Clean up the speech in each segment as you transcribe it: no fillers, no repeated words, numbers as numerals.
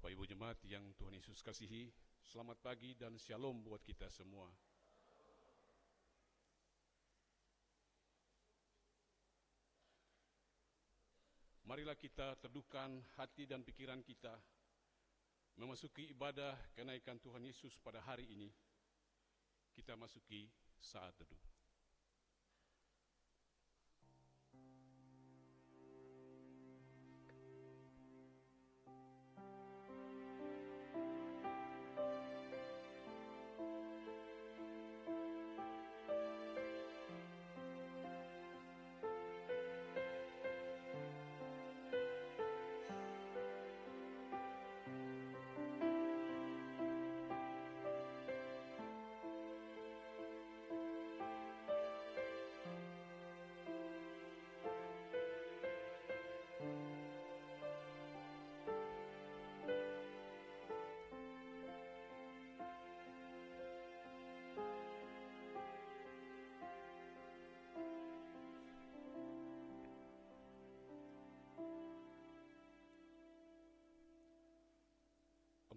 Bapak Ibu Jemaat yang Tuhan Yesus kasihi, selamat pagi dan shalom buat kita semua. Marilah kita teduhkan hati dan pikiran kita, memasuki ibadah kenaikan Tuhan Yesus pada hari ini. Kita masuki saat teduh.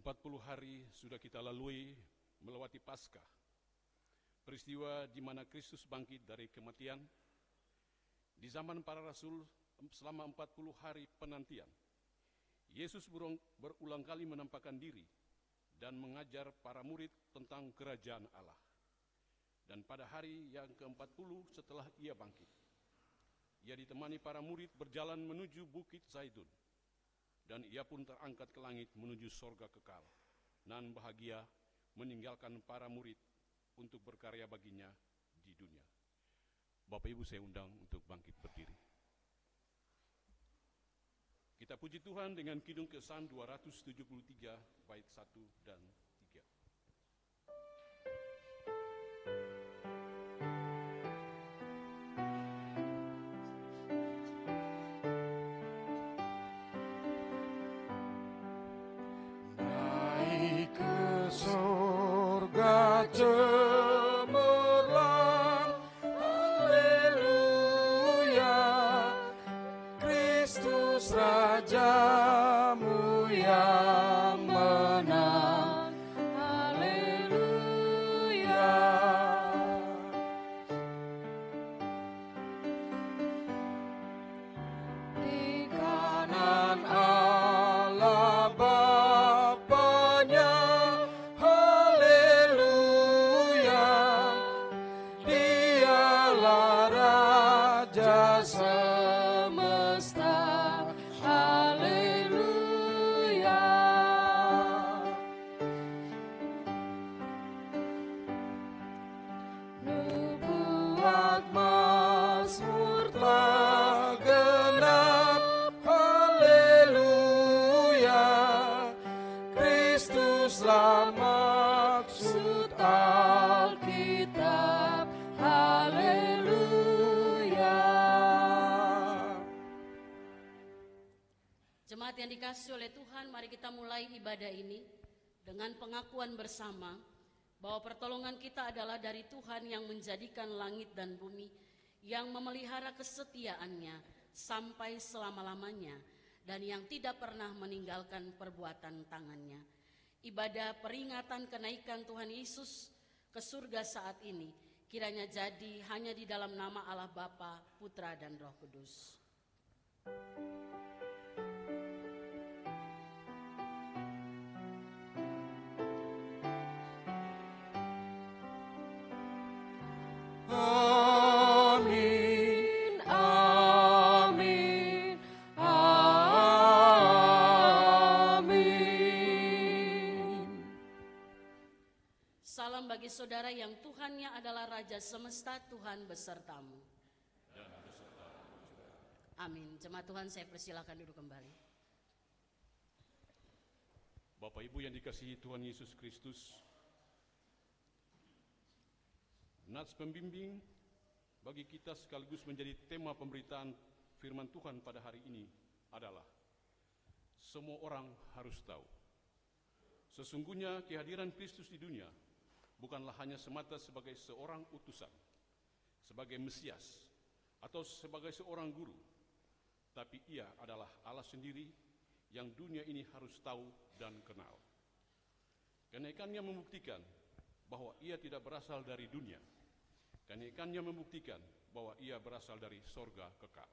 Empat 40 hari sudah kita lalui melewati Paskah, peristiwa di mana Kristus bangkit dari kematian. Di zaman para rasul selama 40 hari penantian, Yesus berulang kali menampakkan diri dan mengajar para murid tentang kerajaan Allah. Dan pada hari yang ke-40 setelah ia bangkit, ia ditemani para murid berjalan menuju Bukit Zaitun. Dan ia pun terangkat ke langit menuju sorga kekal, nan bahagia meninggalkan para murid untuk berkarya baginya di dunia. Bapak Ibu, saya undang untuk bangkit berdiri. Kita puji Tuhan dengan Kidung Kesan 273 bait 1 dan 3. Surga cemerlang, haleluya, Kristus Rajamu yang menang, haleluya. Di kanan Allah Bapanya, semesta, haleluya. Nubuat Mazmur telah genap, haleluya, Kristuslah maksud Alkitab, haleluya. Jemaat yang dikasihi oleh Tuhan, mari kita mulai ibadah ini dengan pengakuan bersama bahwa pertolongan kita adalah dari Tuhan yang menjadikan langit dan bumi, yang memelihara kesetiaannya sampai selama-lamanya, dan yang tidak pernah meninggalkan perbuatan tangannya. Ibadah peringatan kenaikan Tuhan Yesus ke surga saat ini kiranya jadi hanya di dalam nama Allah Bapa, Putra, dan Roh Kudus. Amin, amin, amin. Salam bagi saudara yang Tuhannya adalah Raja Semesta, Tuhan besertamu. Amin. Jemaat Tuhan, saya persilakan duduk kembali. Bapak Ibu yang dikasihi Tuhan Yesus Kristus, nats pembimbing bagi kita sekaligus menjadi tema pemberitaan firman Tuhan pada hari ini adalah semua orang harus tahu. Sesungguhnya kehadiran Kristus di dunia bukanlah hanya semata sebagai seorang utusan, sebagai Mesias, atau sebagai seorang guru, tapi ia adalah Allah sendiri yang dunia ini harus tahu dan kenal. Kenaikannya membuktikan bahwa ia tidak berasal dari dunia. Kenaikannya membuktikan bahwa ia berasal dari sorga kekal.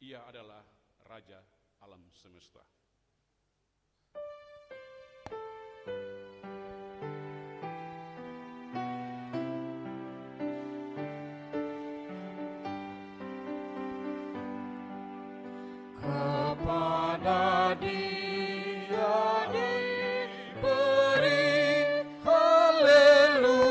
Ia adalah Raja alam semesta. Kepada Dia diberi haleluya,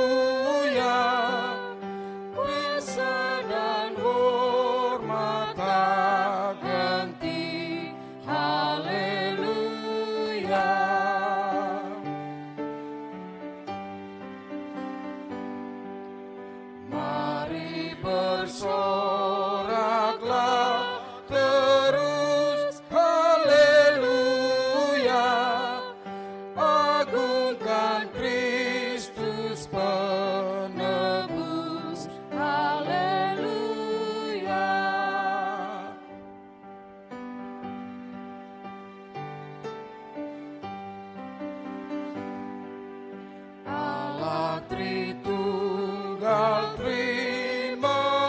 kuasa dan hormat tak ganti, haleluya. Mari bersoraklah terus, haleluya, agungkan Kristus penebus, haleluya. Allah Tritunggal, terimalah,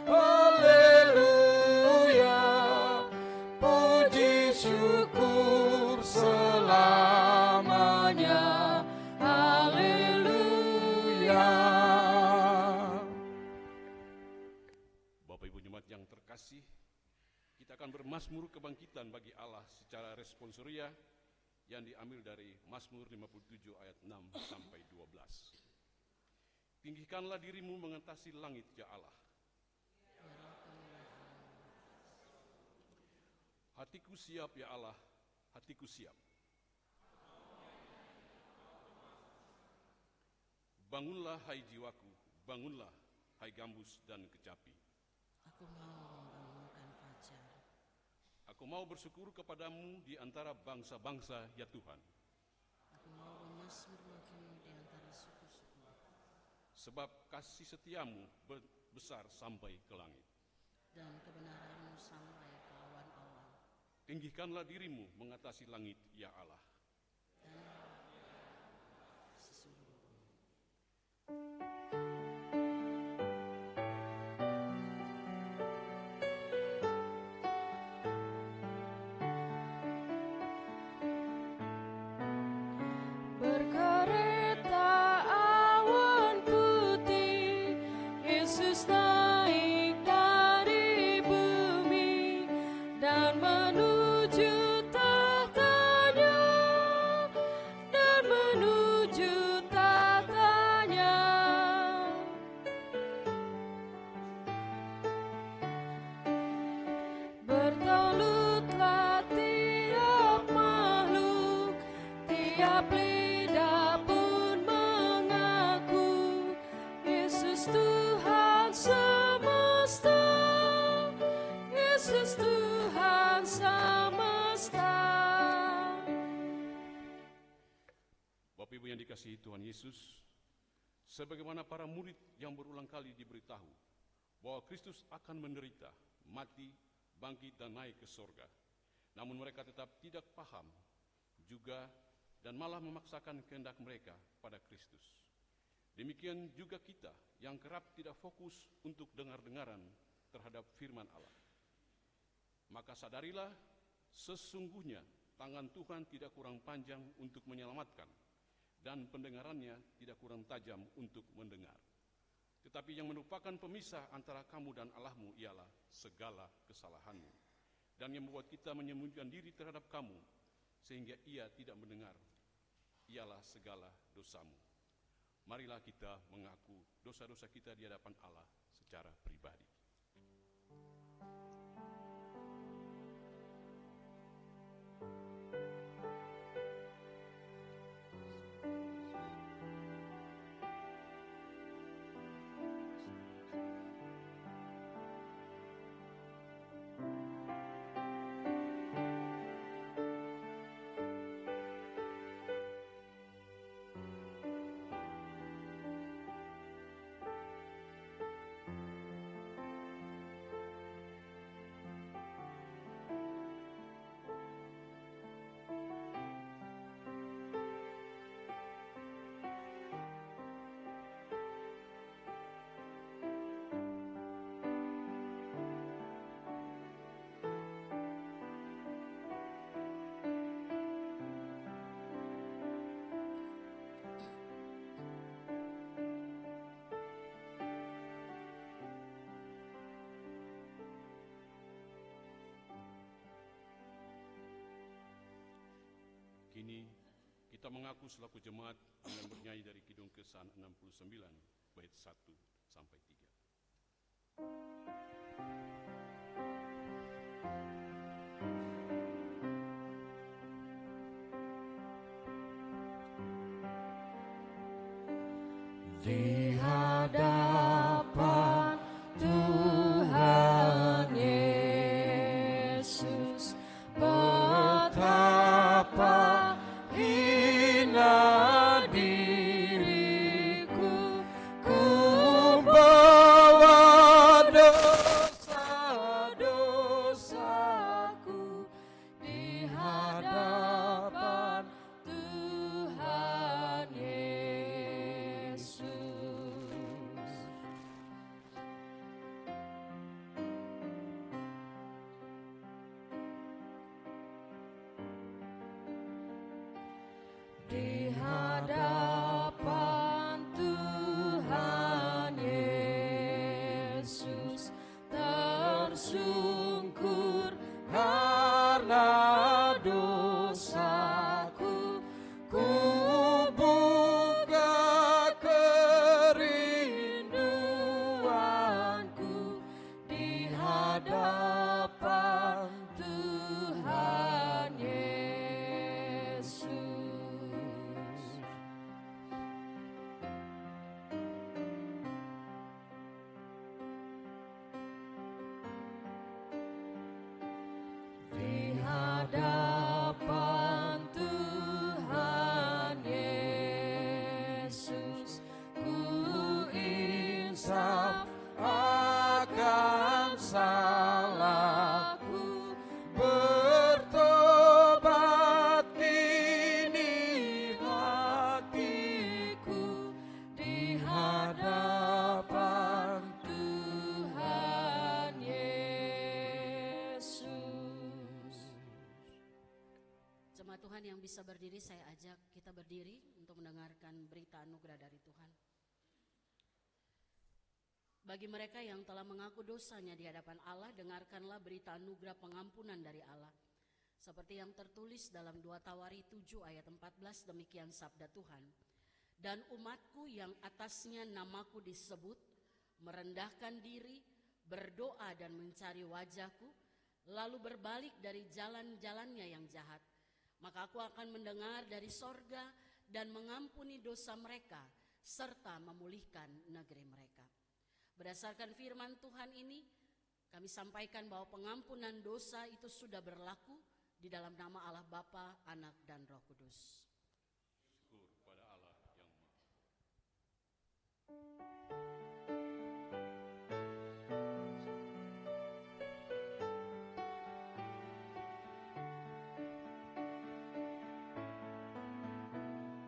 haleluya, puji syukur selamanya, haleluya. Bapak Ibu Jemaat yang terkasih, kita akan bermazmur kebangkitan bagi Allah secara responsoria yang diambil dari Mazmur 57 ayat 6 sampai 12. Tinggikanlah dirimu mengentasi langit, ya Allah. Hatiku siap, ya Allah, hatiku siap. Bangunlah, hai jiwaku, bangunlah, hai gambus dan kecapi. Aku mau membangunkan fajar. Aku mau bersyukur kepadamu di antara bangsa-bangsa, ya Tuhan. Aku mau bermazmur bagimu di antara suku-suku. Sebab kasih setiamu besar sampai ke langit. Dan kebenaranmu sampai ke awan-awan. Tinggikanlah dirimu mengatasi langit, ya Allah. Dan sesungguhnya Berkereta awan putih, Yesus naik dari bumi dan menuju tahtanya, dan menuju tahtanya. Bertolutlah tiap makhluk, tiap lidah pun mengaku, Yesus Tuhan semesta, Yesus Tuhan semesta. Bapak Ibu yang dikasihi Tuhan Yesus, sebagaimana para murid yang berulang kali diberitahu bahwa Kristus akan menderita, mati, bangkit dan naik ke sorga. Namun mereka tetap tidak paham juga dan malah memaksakan kehendak mereka pada Kristus. Demikian juga kita yang kerap tidak fokus untuk dengar-dengaran terhadap firman Allah. Maka sadarilah, sesungguhnya tangan Tuhan tidak kurang panjang untuk menyelamatkan, dan pendengarannya tidak kurang tajam untuk mendengar. Tetapi yang merupakan pemisah antara kamu dan Allahmu ialah segala kesalahanmu, dan yang membuat kita menyembunyikan diri terhadap kamu sehingga ia tidak mendengar ialah segala dosamu. Marilah kita mengaku dosa-dosa kita di hadapan Allah secara pribadi. ini kita mengaku selaku jemaat dengan bernyanyi dari Kidung Kesan 69 bait 1 sampai 3. Di hadapan Tuhan Yesus, betapa hina diriku, ku bawa dosa-dosaku di hadapan Tuhan Yesus. Di hadapan Tuhan Yesus, tersungkur karena dosaku, ku buka kerinduanku di hadapan Tuhan Yesus. Di hadapan Tuhan Yesus, ku insaf akan salahku, bertobat kini hatiku di hadapan Tuhan Yesus. Jemaat Tuhan yang bisa berdiri, saya ajak kita berdiri untuk mendengarkan berita anugerah dari Tuhan. Bagi mereka yang telah mengaku dosanya di hadapan Allah, dengarkanlah berita anugerah pengampunan dari Allah. Seperti yang tertulis dalam 2 Tawari 7 ayat 14, demikian sabda Tuhan. Dan umatku yang atasnya namaku disebut, merendahkan diri, berdoa dan mencari wajahku, lalu berbalik dari jalan-jalannya yang jahat, maka aku akan mendengar dari sorga dan mengampuni dosa mereka, serta memulihkan negeri mereka. Berdasarkan firman Tuhan ini, kami sampaikan bahwa pengampunan dosa itu sudah berlaku di dalam nama Allah Bapa, Anak, dan Roh Kudus. Syukur pada Allah yang Maha.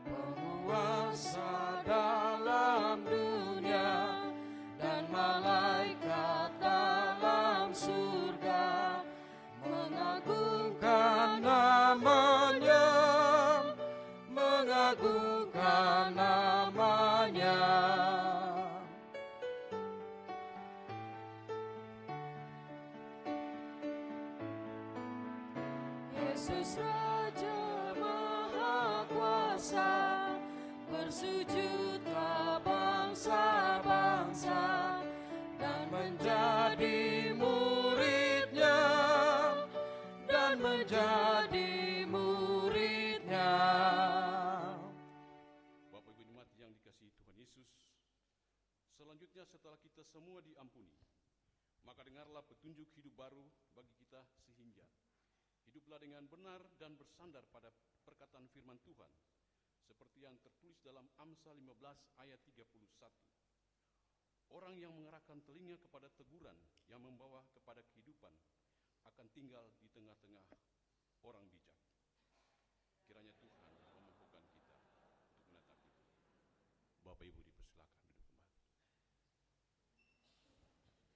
Penguasa dalam dunia dan malaikat dalam surga mengagungkan namanya, mengagungkan namanya. Yesus Raja Maha Kuasa, bersujudlah bangsa-bangsa dan menjadi muridnya, dan menjadi muridnya. Bapak Ibu jemaat yang dikasihi Tuhan Yesus, selanjutnya setelah kita semua diampuni, maka dengarlah petunjuk hidup baru bagi kita sehingga hiduplah dengan benar dan bersandar pada perkataan firman Tuhan, seperti yang tertulis dalam Amsal 15 ayat 31. Orang yang mengerahkan telinga kepada teguran yang membawa kepada kehidupan akan tinggal di tengah-tengah orang bijak. Kiranya Tuhan memampukan kita untuk menatapi. Bapak Ibu dipersilakan duduk kembali.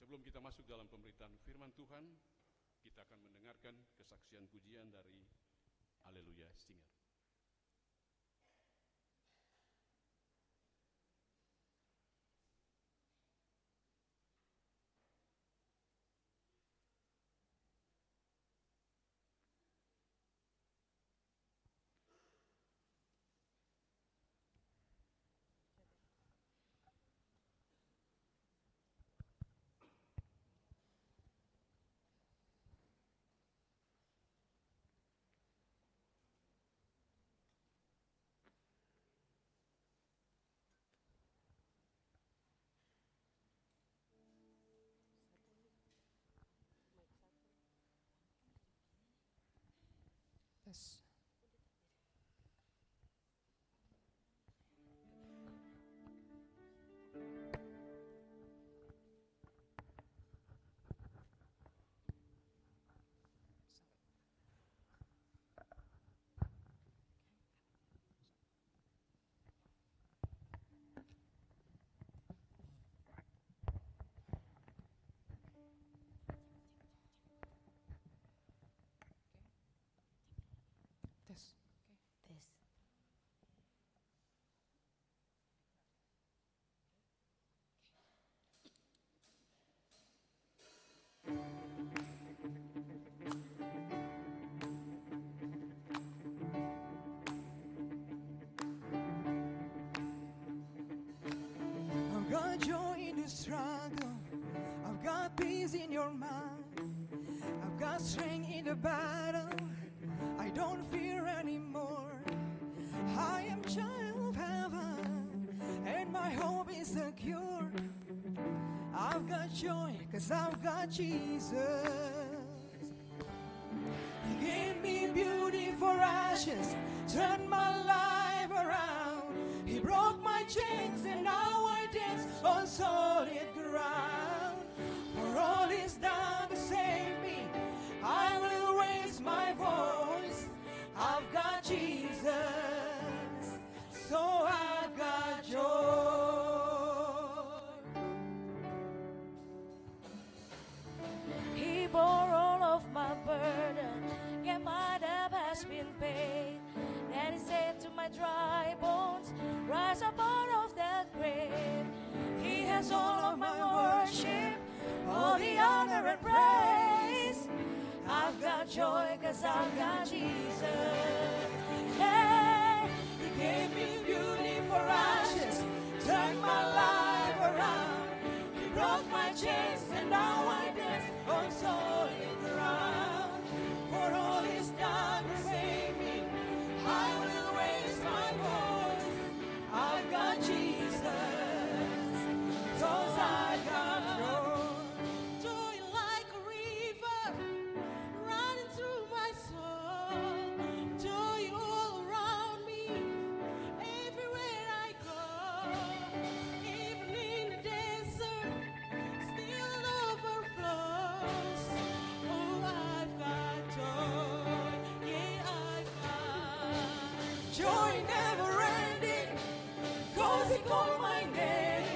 Sebelum kita masuk dalam pemberitaan firman Tuhan, kita akan mendengarkan kesaksian pujian dari Haleluya Singer. Tes. Tes. Tes. I've got joy in the struggle. I've got peace in your mind. I've got strength in the battle. I don't fear anymore. I am child of heaven, and my hope is secure. I've got joy, 'cause I've got Jesus. He gave me beauty for ashes, turned my life around. He broke my chains and now I dance on solid ground. For all He's done to save me, I will raise my voice. I've got Jesus, so I've got joy. He bore all of my burden, yeah, my debt has been paid. Then He said to my dry bones, rise up out of that grave. He has all of my worship, all the honor and praise. I've got joy, 'cause I've got Jesus. Hey, He gave me beauty for ashes, turned my life around. He broke my chains and now I dance on solid ground. For all He's done to save me, I will raise my voice. I've got Jesus, 'cause I've got joy. Joy like a river running through my soul. Joy all around me, everywhere I go. Even in the desert, still it overflows. Oh, I've got joy, yeah, I've got Joy never ending, 'cause He called my name.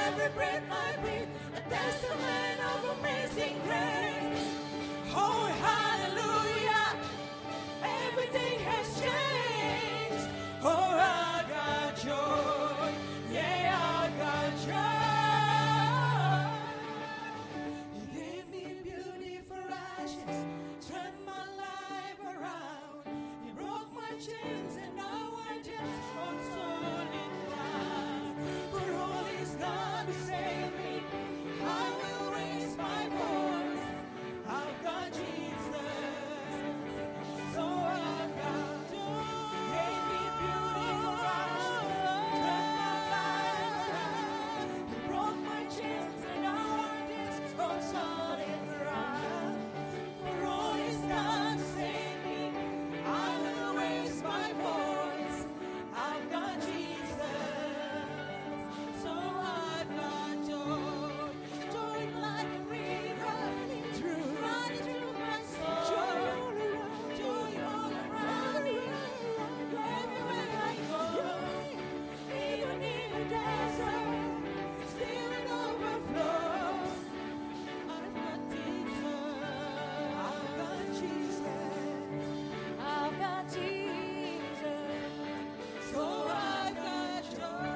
Every breath I breathe, a testament of amazing grace. Oh, hallelujah, everything has changed. Oh, I got joy, yeah, I got joy. He gave me beauty for ashes, turned my life around. He broke my chains and now I dance on solid ground. For all He's done to save me, I will raise my voice. I've got Jesus, so I've got joy. He gave me beauty for ashes, turned my life around. He broke my chains and now I dance on solid ground. For all He's done to save me, I will raise my voice. I've got Jesus, so I've got joy. joy like a river Running through my soul. joy all around. Joy all around me, everywhere I go. Even in the desert, still it overflows. I've got Jesus. I've got Jesus, I've got Jesus. so I've got joy.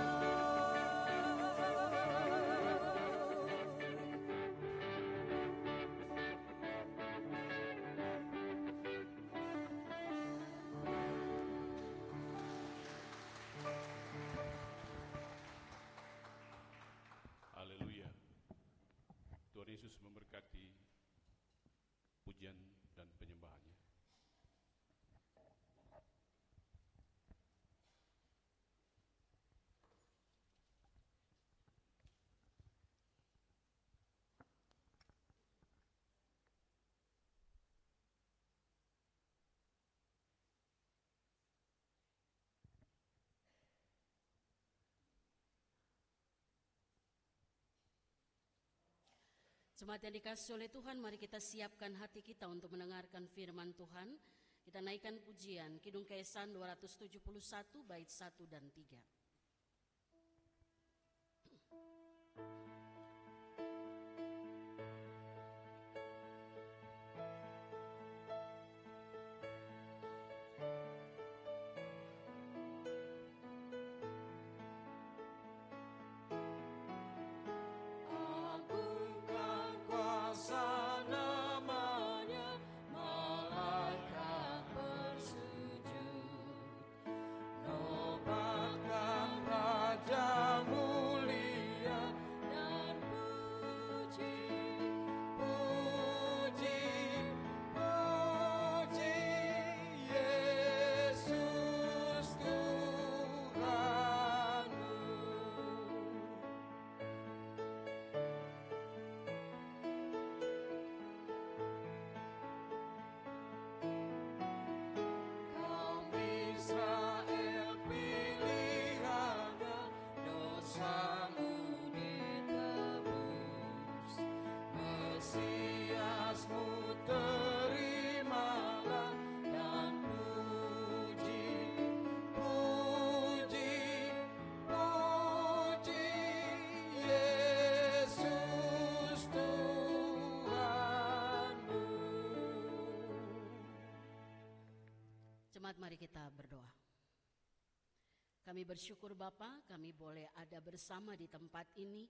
Haleluya. Tuhan Yesus memberkati pujian dan penyembahannya. Jemaat yang dikasihi oleh Tuhan, mari kita siapkan hati kita untuk mendengarkan firman Tuhan. Kita naikkan pujian Kidung Keesan 271 bait 1 dan 3. Agungkan kuasa namanya, malaikat bersujud. Nobatkan Raja mulia dan puji, puji, puji Yesus Tuhanmu. Kaum Israel pilihannya, dosamu ditebus. Mesiasmu terimalah dan puji, puji, puji Yesus Tuhanmu. Jemaat, mari kita berdoa. Kami bersyukur Bapa, kami boleh ada bersama di tempat ini.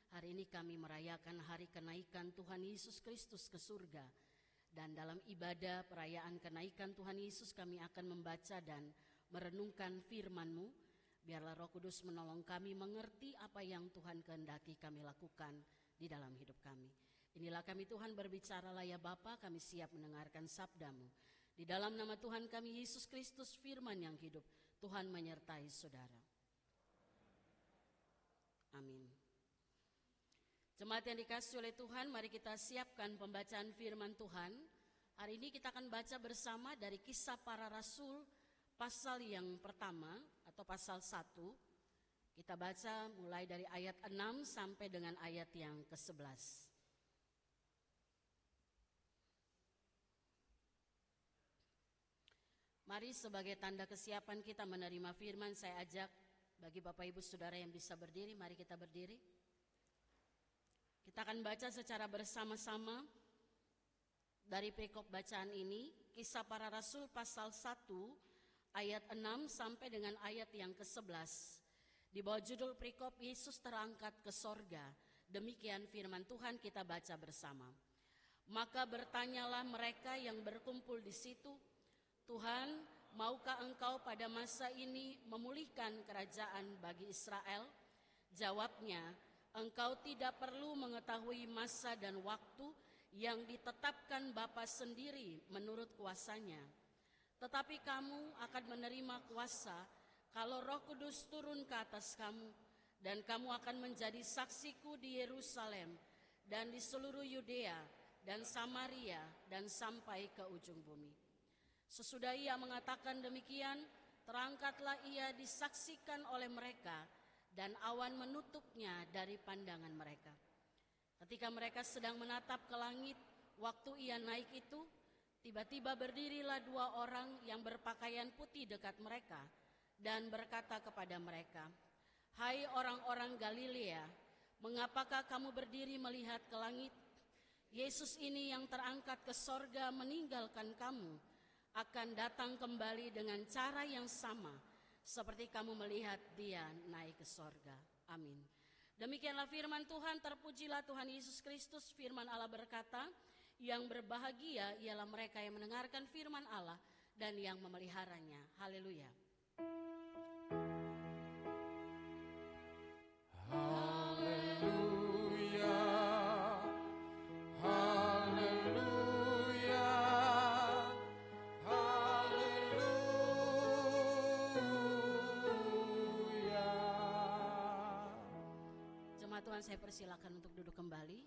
Hari ini kami merayakan hari kenaikan Tuhan Yesus Kristus ke surga. Dan dalam ibadah perayaan kenaikan Tuhan Yesus kami akan membaca dan merenungkan firman-Mu. Biarlah Roh Kudus menolong kami mengerti apa yang Tuhan kehendaki kami lakukan di dalam hidup kami. Inilah kami Tuhan, berbicaralah ya Bapa, kami siap mendengarkan sabda-Mu. Di dalam nama Tuhan kami Yesus Kristus, firman yang hidup, Tuhan menyertai saudara. Amin. Jemaat yang dikasihi oleh Tuhan, mari kita siapkan pembacaan firman Tuhan. Hari ini kita akan baca bersama dari Kisah Para Rasul, pasal yang pertama atau pasal 1. Kita baca mulai dari ayat 6 sampai dengan ayat yang ke-11. Mari sebagai tanda kesiapan kita menerima firman, saya ajak bagi Bapak Ibu Saudara yang bisa berdiri, mari kita berdiri. Kita akan baca secara bersama-sama dari perikop bacaan ini, Kisah Para Rasul pasal 1 ayat 6 sampai dengan ayat yang ke-11. Di bawah judul perikop Yesus terangkat ke sorga. Demikian firman Tuhan, kita baca bersama. Maka bertanyalah mereka yang berkumpul di situ, Tuhan, maukah Engkau pada masa ini memulihkan kerajaan bagi Israel? Jawabnya, Engkau tidak perlu mengetahui masa dan waktu yang ditetapkan Bapa sendiri menurut kuasanya. Tetapi kamu akan menerima kuasa kalau Roh Kudus turun ke atas kamu, dan kamu akan menjadi saksiku di Yerusalem dan di seluruh Yudea dan Samaria dan sampai ke ujung bumi. Sesudah ia mengatakan demikian, terangkatlah ia disaksikan oleh mereka, dan awan menutupnya dari pandangan mereka. Ketika mereka sedang menatap ke langit, waktu ia naik itu, tiba-tiba berdirilah 2 orang yang berpakaian putih dekat mereka, dan berkata kepada mereka, "Hai orang-orang Galilea, mengapakah kamu berdiri melihat ke langit? Yesus ini yang terangkat ke sorga meninggalkan kamu, akan datang kembali dengan cara yang sama seperti kamu melihat dia naik ke sorga." Amin. Demikianlah firman Tuhan, terpujilah Tuhan Yesus Kristus. Firman Allah berkata, yang berbahagia ialah mereka yang mendengarkan firman Allah dan yang memeliharanya. Haleluya. Haleluya, haleluya, haleluya. Jemaat Tuhan, saya persilakan untuk duduk kembali.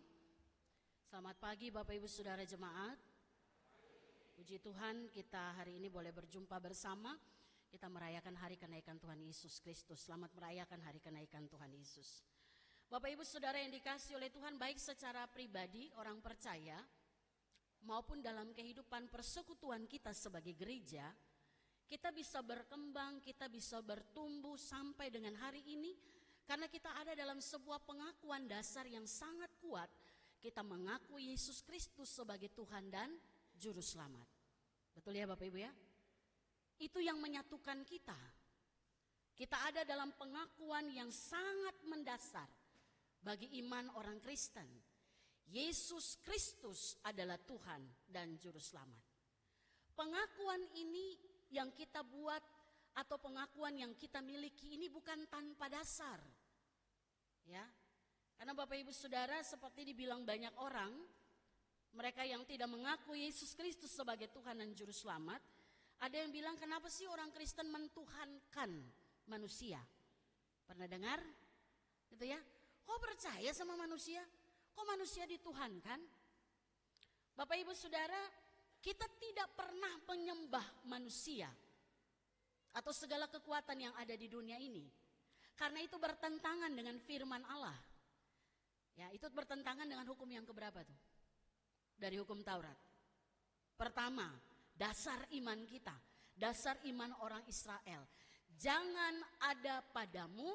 Selamat pagi Bapak Ibu Saudara jemaat. Puji Tuhan, kita hari ini boleh berjumpa bersama. Kita merayakan hari kenaikan Tuhan Yesus Kristus. Selamat merayakan hari kenaikan Tuhan Yesus. Bapak Ibu Saudara yang dikasihi oleh Tuhan, baik secara pribadi orang percaya maupun dalam kehidupan persekutuan kita sebagai gereja, kita bisa berkembang, kita bisa bertumbuh sampai dengan hari ini karena kita ada dalam sebuah pengakuan dasar yang sangat kuat. Kita mengaku Yesus Kristus sebagai Tuhan dan Juru Selamat. Betul ya Bapak Ibu ya? Itu yang menyatukan kita. Kita ada dalam pengakuan yang sangat mendasar bagi iman orang Kristen. Yesus Kristus adalah Tuhan dan Juru Selamat. Pengakuan ini yang kita buat atau pengakuan yang kita miliki ini bukan tanpa dasar. Ya. Karena Bapak Ibu Saudara seperti dibilang banyak orang, mereka yang tidak mengaku Yesus Kristus sebagai Tuhan dan Juru Selamat, ada yang bilang kenapa sih orang Kristen mentuhankan manusia? Pernah dengar? Gitu ya. Kok percaya sama manusia? Kok manusia dituhankan? Bapak Ibu Saudara, kita tidak pernah menyembah manusia atau segala kekuatan yang ada di dunia ini. Karena itu bertentangan dengan firman Allah. Ya, itu bertentangan dengan hukum yang keberapa tuh? Dari hukum Taurat. Pertama, dasar iman kita, dasar iman orang Israel. Jangan ada padamu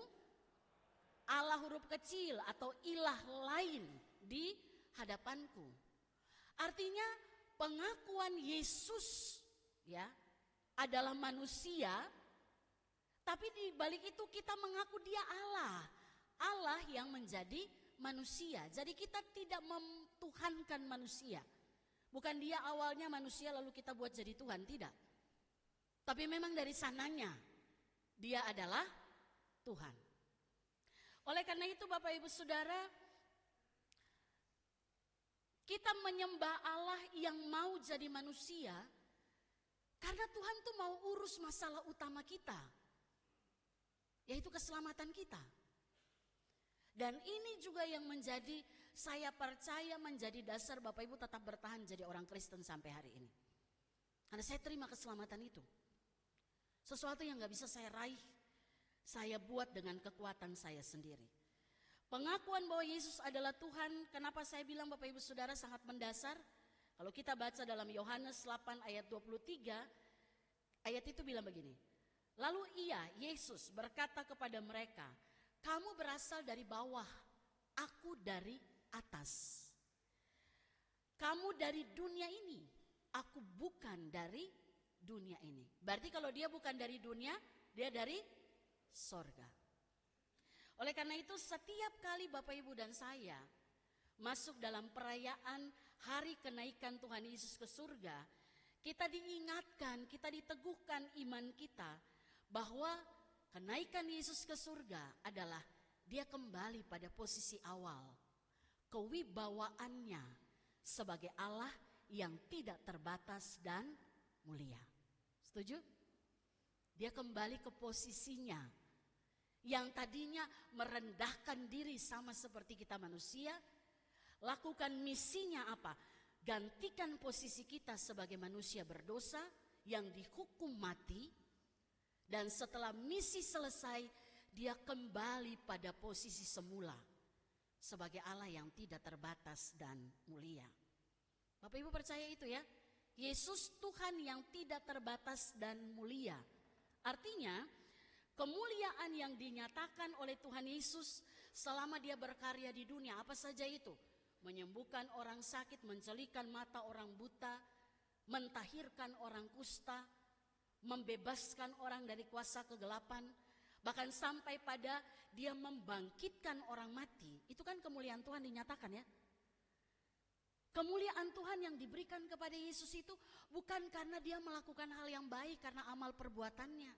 Allah huruf kecil atau ilah lain di hadapanku. Artinya pengakuan Yesus ya adalah manusia, tapi di balik itu kita mengaku dia Allah. Allah yang menjadi manusia. Jadi kita tidak memtuhankan manusia. Bukan dia awalnya manusia lalu kita buat jadi Tuhan, tidak. Tapi memang dari sananya dia adalah Tuhan. Oleh karena itu Bapak Ibu Saudara, kita menyembah Allah yang mau jadi manusia karena Tuhan tuh mau urus masalah utama kita, yaitu keselamatan kita. Dan ini juga yang menjadi, saya percaya menjadi dasar Bapak Ibu tetap bertahan jadi orang Kristen sampai hari ini. Karena saya terima keselamatan itu. Sesuatu yang gak bisa saya raih, saya buat dengan kekuatan saya sendiri. Pengakuan bahwa Yesus adalah Tuhan, kenapa saya bilang Bapak Ibu Saudara sangat mendasar? Kalau kita baca dalam Yohanes 8 ayat 23, ayat itu bilang begini. Lalu ia, Yesus berkata kepada mereka, kamu berasal dari bawah, aku dari atas. Kamu dari dunia ini, aku bukan dari dunia ini. Berarti kalau dia bukan dari dunia, dia dari sorga. Oleh karena itu setiap kali Bapak Ibu dan saya masuk dalam perayaan hari kenaikan Tuhan Yesus ke surga, kita diingatkan, kita diteguhkan iman kita bahwa kenaikan Yesus ke surga adalah dia kembali pada posisi awal, kewibawaannya sebagai Allah yang tidak terbatas dan mulia. Setuju? Dia kembali ke posisinya yang tadinya merendahkan diri sama seperti kita manusia. Lakukan misinya apa? Gantikan posisi kita sebagai manusia berdosa yang dihukum mati. Dan setelah misi selesai, dia kembali pada posisi semula sebagai Allah yang tidak terbatas dan mulia. Bapak Ibu percaya itu ya? Yesus Tuhan yang tidak terbatas dan mulia. Artinya kemuliaan yang dinyatakan oleh Tuhan Yesus selama dia berkarya di dunia, apa saja itu? Menyembuhkan orang sakit, mencelikan mata orang buta, mentahirkan orang kusta, membebaskan orang dari kuasa kegelapan, bahkan sampai pada dia membangkitkan orang mati. Itu kan kemuliaan Tuhan dinyatakan ya. Kemuliaan Tuhan yang diberikan kepada Yesus itu bukan karena dia melakukan hal yang baik karena amal perbuatannya,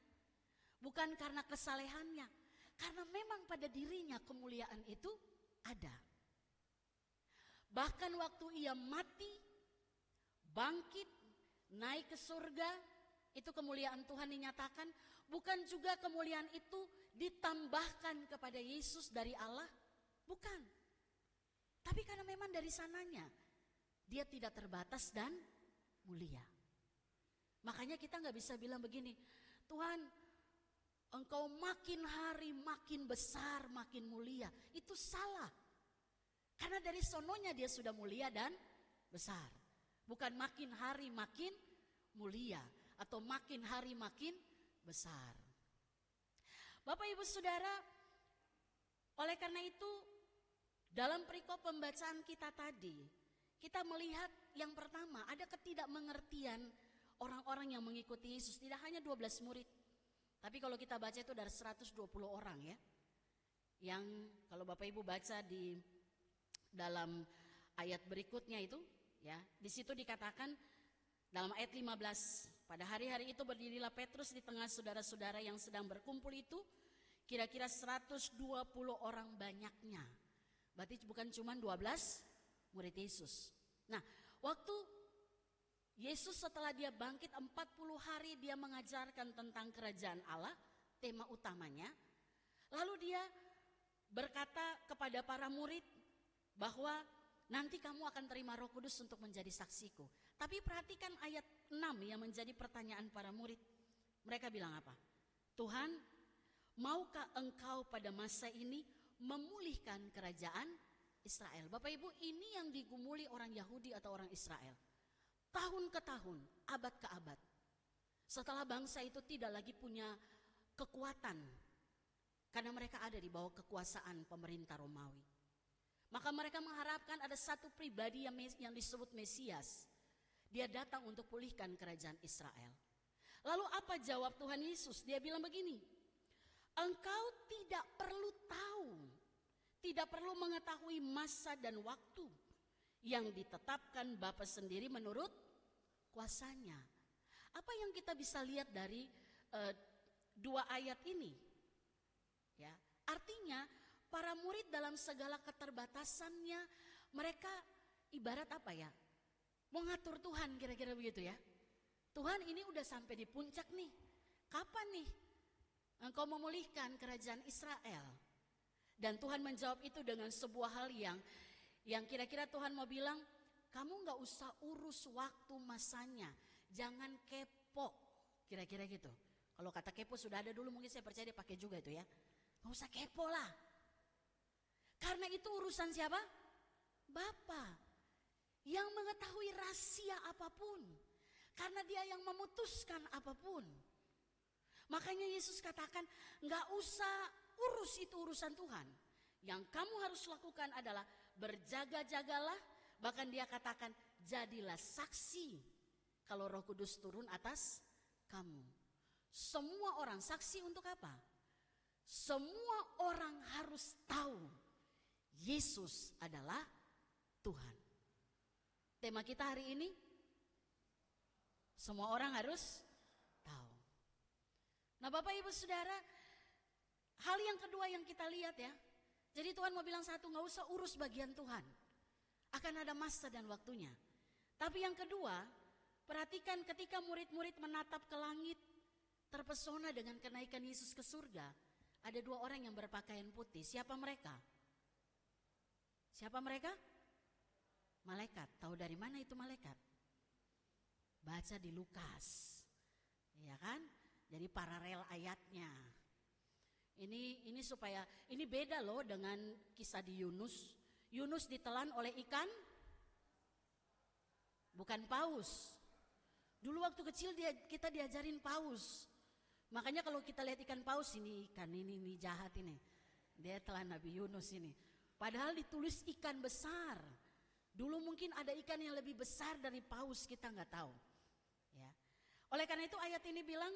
bukan karena kesalehannya, karena memang pada dirinya kemuliaan itu ada. Bahkan waktu ia mati, bangkit, naik ke surga, itu kemuliaan Tuhan dinyatakan. Bukan juga kemuliaan itu ditambahkan kepada Yesus dari Allah, bukan. Tapi karena memang dari sananya, dia tidak terbatas dan mulia. Makanya kita gak bisa bilang begini, Tuhan engkau makin hari makin besar, makin mulia. Itu salah. Karena dari sononya dia sudah mulia dan besar. Bukan makin hari makin mulia atau makin hari makin besar. Bapak Ibu Saudara, oleh karena itu dalam perikop pembacaan kita tadi, kita melihat yang pertama ada ketidakmengertian orang-orang yang mengikuti Yesus. Tidak hanya 12 murid, tapi kalau kita baca itu dari 120 orang ya. Yang kalau Bapak Ibu baca di dalam ayat berikutnya itu ya, di situ dikatakan dalam ayat 15, pada hari-hari itu berdirilah Petrus di tengah saudara-saudara yang sedang berkumpul itu, kira-kira 120 orang banyaknya. Berarti bukan cuma 12 murid Yesus. Nah, waktu Yesus setelah dia bangkit 40 hari dia mengajarkan tentang kerajaan Allah, tema utamanya. Lalu dia berkata kepada para murid bahwa nanti kamu akan terima Roh Kudus untuk menjadi saksiku. Tapi perhatikan ayat 6 yang menjadi pertanyaan para murid. Mereka bilang apa? Tuhan, maukah engkau pada masa ini memulihkan kerajaan Israel? Bapak Ibu, ini yang digumuli orang Yahudi atau orang Israel. Tahun ke tahun, abad ke abad. Setelah bangsa itu tidak lagi punya kekuatan. Karena mereka ada di bawah kekuasaan pemerintah Romawi. Maka mereka mengharapkan ada satu pribadi yang disebut Mesias. Dia datang untuk pulihkan kerajaan Israel. Lalu apa jawab Tuhan Yesus? Dia bilang begini, engkau tidak perlu tahu, tidak perlu mengetahui masa dan waktu yang ditetapkan Bapa sendiri menurut kuasanya. Apa yang kita bisa lihat dari dua ayat ini? Ya, artinya para murid dalam segala keterbatasannya, mereka ibarat apa ya? Mengatur Tuhan, kira-kira begitu ya. Tuhan, ini udah sampai di puncak nih. Kapan nih engkau memulihkan kerajaan Israel? Dan Tuhan menjawab itu dengan sebuah hal yang kira-kira Tuhan mau bilang, kamu gak usah urus waktu masanya, jangan kepo, kira-kira gitu. Kalau kata kepo sudah ada dulu, mungkin saya percaya dia pakai juga itu ya. Gak usah kepo lah. Karena itu urusan siapa? Bapa yang mengetahui rahasia apapun. Karena dia yang memutuskan apapun. Makanya Yesus katakan, gak usah urus itu urusan Tuhan. Yang kamu harus lakukan adalah berjaga-jagalah. Bahkan dia katakan, jadilah saksi kalau Roh Kudus turun atas kamu. Semua orang, saksi untuk apa? Semua orang harus tahu Yesus adalah Tuhan. Tema kita hari ini, semua orang harus tahu. Nah Bapak Ibu Saudara, hal yang kedua yang kita lihat ya. Jadi Tuhan mau bilang satu, gak usah urus bagian Tuhan. Akan ada masa dan waktunya. Tapi yang kedua, perhatikan ketika murid-murid menatap ke langit, terpesona dengan kenaikan Yesus ke surga. Ada dua orang yang berpakaian putih. Siapa mereka? Siapa mereka? Malaikat. Tahu dari mana itu malaikat? Baca di Lukas. Ya kan? Jadi paralel ayatnya. Ini supaya, ini beda loh dengan kisah di Yunus. Yunus ditelan oleh ikan, bukan paus. Dulu waktu kecil kita diajarin paus. Makanya kalau kita lihat ikan paus, ini ikan ini jahat ini. Dia telan Nabi Yunus ini. Padahal ditulis ikan besar. Dulu mungkin ada ikan yang lebih besar dari paus, kita nggak tahu. Ya. Oleh karena itu ayat ini bilang,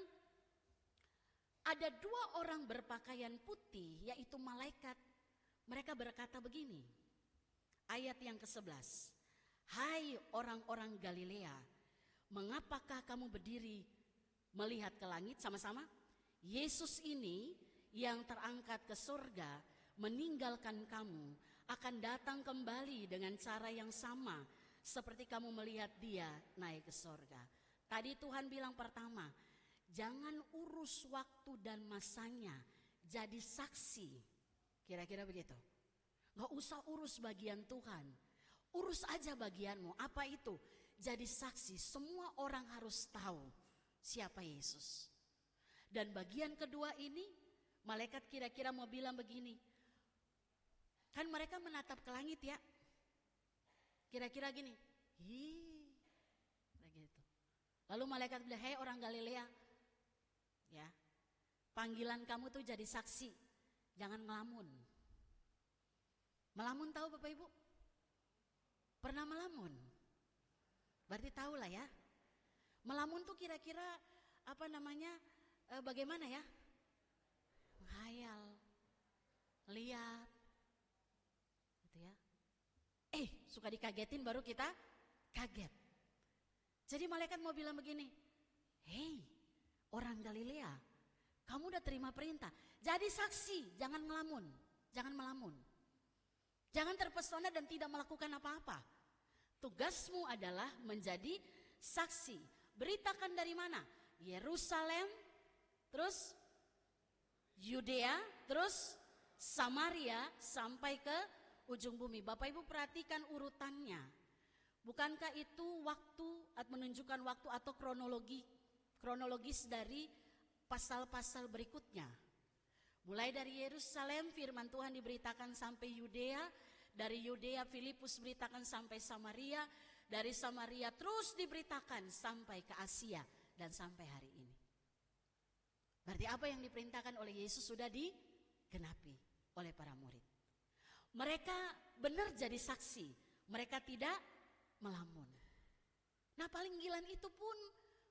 ada dua orang berpakaian putih, yaitu malaikat. Mereka berkata begini, ayat yang ke-11. Hai orang-orang Galilea, mengapakah kamu berdiri melihat ke langit sama-sama? Yesus ini yang terangkat ke surga, meninggalkan kamu, akan datang kembali dengan cara yang sama seperti kamu melihat dia naik ke surga. Tadi Tuhan bilang pertama, jangan urus waktu dan masanya, jadi saksi. Kira-kira begitu. Gak usah urus bagian Tuhan, urus aja bagianmu. Apa itu? Jadi saksi. Semua orang harus tahu siapa Yesus. Dan bagian kedua ini, malaikat kira-kira mau bilang begini. Kan mereka menatap ke langit ya. Kira-kira gini. Begitu. Lalu malaikat bilang, "Hei orang Galilea, ya, panggilan kamu tuh jadi saksi, jangan ngelamun." Melamun tahu Bapak Ibu? Pernah melamun? Berarti tahu lah ya. Melamun tuh kira-kira bagaimana ya? Menghayal, lihat, gitu ya. Suka dikagetin baru kita kaget. Jadi malaikat mau bilang begini, "Hei orang Galilea, kamu udah terima perintah, jadi saksi, jangan ngelamun, jangan melamun. Jangan terpesona dan tidak melakukan apa-apa. Tugasmu adalah menjadi saksi. Beritakan dari mana? Yerusalem, terus Yudea, terus Samaria sampai ke ujung bumi." Bapak Ibu perhatikan urutannya. Bukankah itu menunjukkan waktu atau kronologis dari pasal-pasal berikutnya? Mulai dari Yerusalem firman Tuhan diberitakan sampai Yudea, dari Yudea Filipus beritakan sampai Samaria, dari Samaria terus diberitakan sampai ke Asia dan sampai hari ini. Berarti apa yang diperintahkan oleh Yesus sudah digenapi oleh para murid. Mereka benar jadi saksi, mereka tidak melamun. Nah panggilan itu pun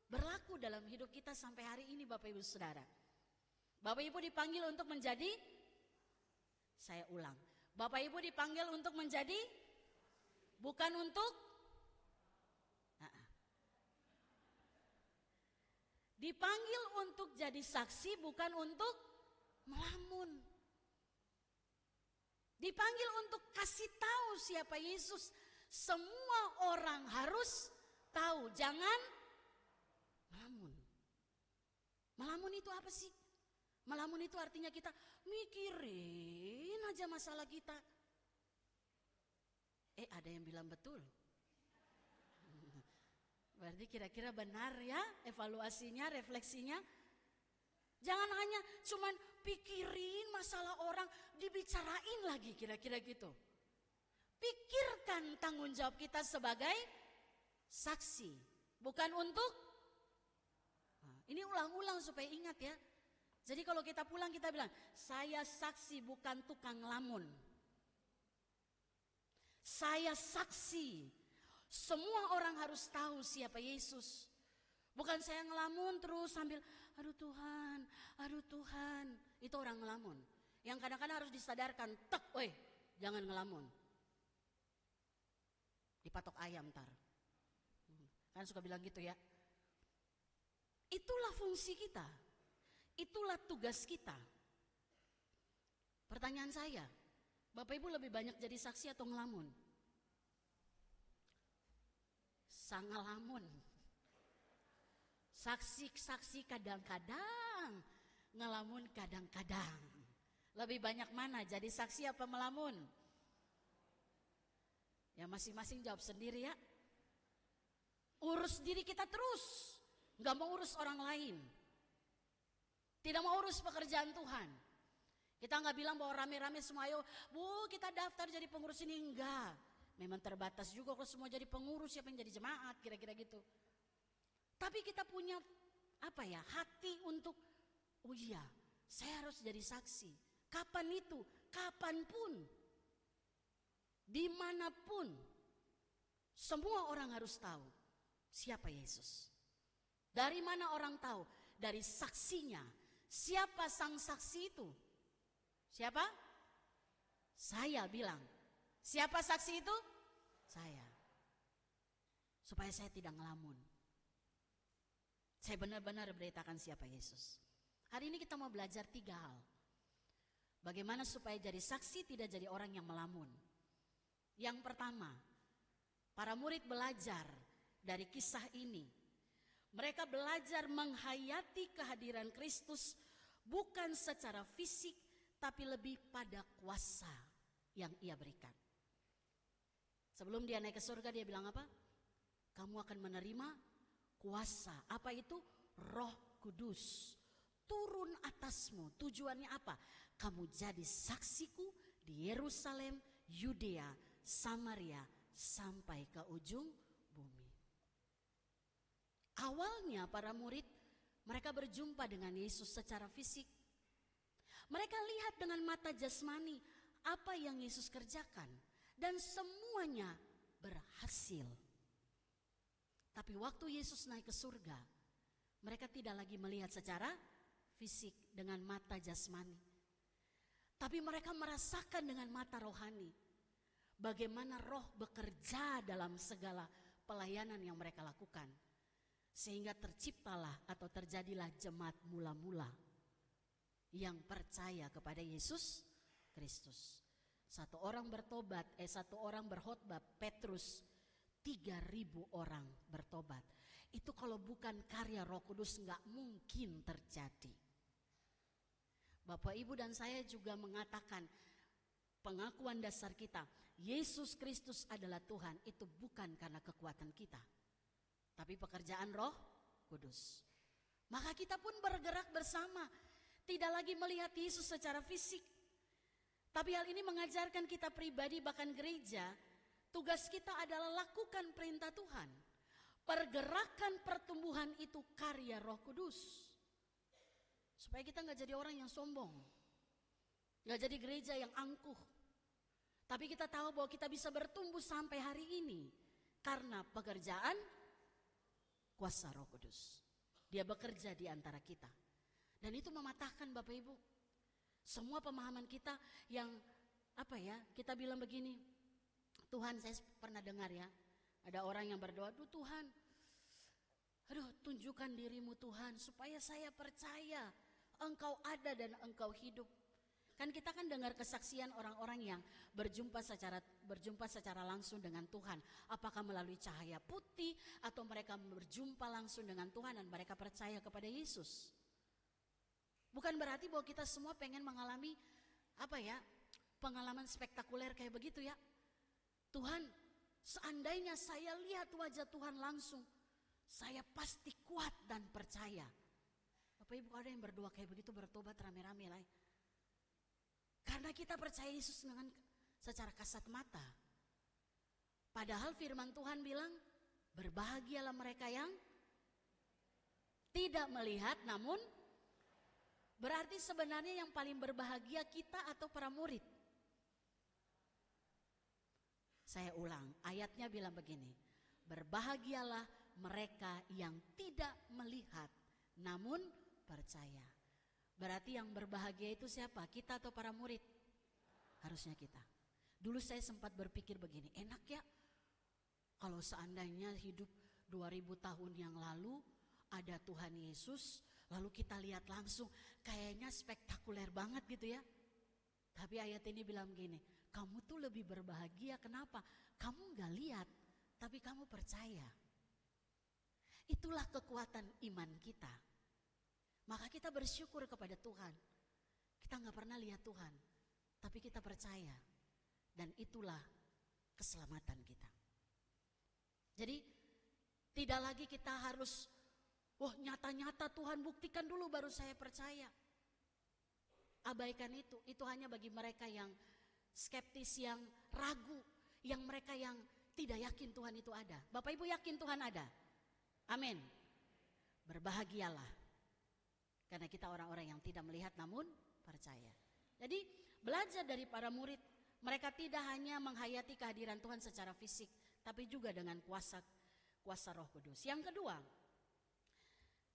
berlaku dalam hidup kita sampai hari ini Bapak Ibu Saudara. Bapak Ibu dipanggil untuk menjadi, saya ulang, Bapak Ibu dipanggil untuk menjadi, bukan untuk, dipanggil untuk jadi saksi bukan untuk melamun. Dipanggil untuk kasih tahu siapa Yesus. Semua orang harus tahu, jangan melamun. Melamun itu apa sih? Melamun itu artinya kita mikirin aja masalah kita. Ada yang bilang betul. Berarti kira-kira benar ya evaluasinya, refleksinya. Jangan hanya cuman pikirin masalah orang, dibicarain lagi kira-kira gitu. Pikirkan tanggung jawab kita sebagai saksi, bukan untuk. Ini ulang-ulang supaya ingat ya. Jadi kalau kita pulang kita bilang, "Saya saksi bukan tukang ngelamun. Saya saksi. Semua orang harus tahu siapa Yesus. Bukan saya ngelamun terus sambil, aduh Tuhan. Itu orang ngelamun. Yang kadang-kadang harus disadarkan, jangan ngelamun. Dipatok ayam ntar. Kan suka bilang gitu ya. Itulah fungsi kita. Itulah tugas kita. Pertanyaan saya, Bapak Ibu lebih banyak jadi saksi atau ngelamun? Ngelamun. Saksi kadang-kadang, ngelamun kadang-kadang. Lebih banyak mana, jadi saksi apa melamun? Ya masing-masing jawab sendiri ya. Urus diri kita terus, gak mau urus orang lain. Tidak mau urus pekerjaan Tuhan. Kita gak bilang bahwa rame-rame semua, ayo Bu kita daftar jadi pengurus ini, enggak. Memang terbatas juga kalau semua jadi pengurus, siapa yang jadi jemaat, kira-kira gitu. Tapi kita punya hati untuk, oh iya saya harus jadi saksi. Kapan itu? Kapanpun. Dimanapun, semua orang harus tahu siapa Yesus. Dari mana orang tahu? Dari saksinya. Siapa sang saksi itu? Siapa? Saya bilang. Siapa saksi itu? Saya. Supaya saya tidak ngelamun. Saya benar-benar beritakan siapa Yesus. Hari ini kita mau belajar 3 hal. Bagaimana supaya jadi saksi tidak jadi orang yang melamun. Yang pertama, para murid belajar dari kisah ini. Mereka belajar menghayati kehadiran Kristus bukan secara fisik, tapi lebih pada kuasa yang Ia berikan. Sebelum Dia naik ke surga, Dia bilang apa? Kamu akan menerima kuasa. Apa itu? Roh Kudus. turun atasmu. Tujuannya apa? Kamu jadi saksiku di Yerusalem, Yudea, Samaria, sampai ke ujung bumi. Awalnya para murid, mereka berjumpa dengan Yesus secara fisik. Mereka lihat dengan mata jasmani apa yang Yesus kerjakan. Dan semuanya berhasil. Tapi waktu Yesus naik ke surga, mereka tidak lagi melihat secara fisik dengan mata jasmani. Tapi mereka merasakan dengan mata rohani. Bagaimana roh bekerja dalam segala pelayanan yang mereka lakukan. Sehingga terciptalah atau terjadilah jemaat mula-mula yang percaya kepada Yesus Kristus. Satu orang berkhotbah, Petrus, 3.000 orang bertobat. Itu kalau bukan karya Roh Kudus nggak mungkin terjadi. Bapak, Ibu dan saya juga mengatakan pengakuan dasar kita, Yesus Kristus adalah Tuhan, itu bukan karena kekuatan kita, tapi pekerjaan Roh Kudus. Maka kita pun bergerak bersama, tidak lagi melihat Yesus secara fisik. Tapi hal ini mengajarkan kita pribadi bahkan gereja, tugas kita adalah lakukan perintah Tuhan. Pergerakan pertumbuhan itu karya Roh Kudus. Supaya kita gak jadi orang yang sombong, gak jadi gereja yang angkuh. Tapi kita tahu bahwa kita bisa bertumbuh sampai hari ini karena pekerjaan kuasa Roh Kudus. Dia bekerja di antara kita. Dan itu mematahkan Bapak Ibu semua pemahaman kita yang kita bilang begini, Tuhan, saya pernah dengar ya, ada orang yang berdoa, Tuhan, tunjukkan dirimu Tuhan supaya saya percaya Engkau ada dan Engkau hidup. Kan kita dengar kesaksian orang-orang yang berjumpa secara langsung dengan Tuhan, apakah melalui cahaya putih atau mereka berjumpa langsung dengan Tuhan dan mereka percaya kepada Yesus. Bukan berarti bahwa kita semua pengen mengalami pengalaman spektakuler kayak begitu ya. Tuhan, seandainya saya lihat wajah Tuhan langsung, saya pasti kuat dan percaya. Bapak Ibu, ada yang berdoa kayak begitu, bertobat rame-rame lah. Karena kita percaya Yesus dengan secara kasat mata. Padahal firman Tuhan bilang, berbahagialah mereka yang tidak melihat namun. Berarti sebenarnya yang paling berbahagia kita atau para murid? Saya ulang, ayatnya bilang begini, berbahagialah mereka yang tidak melihat namun percaya. Berarti yang berbahagia itu siapa? Kita atau para murid? Harusnya kita. Dulu saya sempat berpikir begini, enak ya kalau seandainya hidup 2000 tahun yang lalu ada Tuhan Yesus, lalu kita lihat langsung, kayaknya spektakuler banget gitu ya. Tapi ayat ini bilang gini, kamu tuh lebih berbahagia, kenapa? Kamu gak lihat, tapi kamu percaya. Itulah kekuatan iman kita. Maka kita bersyukur kepada Tuhan. Kita gak pernah lihat Tuhan, tapi kita percaya. Dan itulah keselamatan kita. Jadi tidak lagi kita harus nyata-nyata Tuhan buktikan dulu baru saya percaya. Abaikan itu hanya bagi mereka yang skeptis, yang ragu, yang mereka yang tidak yakin Tuhan itu ada. Bapak Ibu yakin Tuhan ada? Amin. Berbahagialah. Karena kita orang-orang yang tidak melihat namun percaya. Jadi belajar dari para murid, mereka tidak hanya menghayati kehadiran Tuhan secara fisik, tapi juga dengan kuasa Roh Kudus. Yang kedua,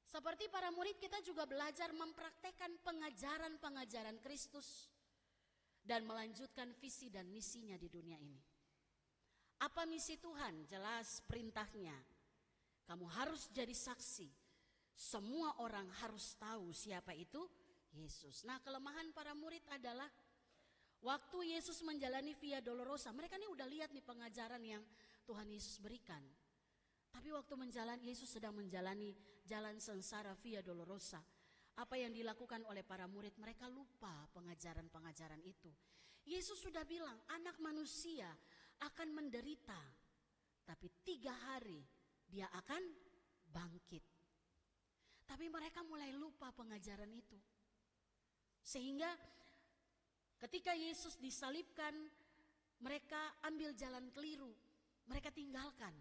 seperti para murid kita juga belajar mempraktekkan pengajaran-pengajaran Kristus dan melanjutkan visi dan misinya di dunia ini. Apa misi Tuhan? Jelas perintahnya. Kamu harus jadi saksi. Semua orang harus tahu siapa itu Yesus. Nah, kelemahan para murid adalah waktu Yesus menjalani Via Dolorosa, mereka ini udah lihat nih pengajaran yang Tuhan Yesus berikan. Tapi waktu Yesus sedang menjalani jalan sengsara Via Dolorosa, apa yang dilakukan oleh para murid, mereka lupa pengajaran-pengajaran itu. Yesus sudah bilang anak manusia akan menderita, tapi 3 hari dia akan bangkit. Tapi mereka mulai lupa pengajaran itu. Sehingga ketika Yesus disalibkan, mereka ambil jalan keliru. Mereka tinggalkan.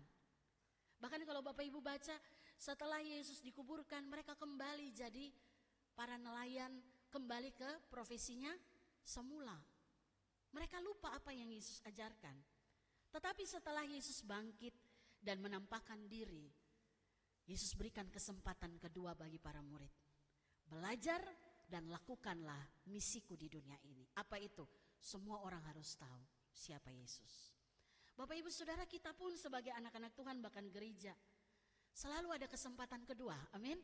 Bahkan kalau Bapak Ibu baca, setelah Yesus dikuburkan, mereka kembali jadi para nelayan, kembali ke profesinya semula. Mereka lupa apa yang Yesus ajarkan. Tetapi setelah Yesus bangkit dan menampakkan diri, Yesus berikan kesempatan kedua bagi para murid. Belajar dan lakukanlah misiku di dunia ini. Apa itu? Semua orang harus tahu siapa Yesus. Bapak Ibu Saudara, kita pun sebagai anak-anak Tuhan, bahkan gereja, selalu ada kesempatan kedua. Amin.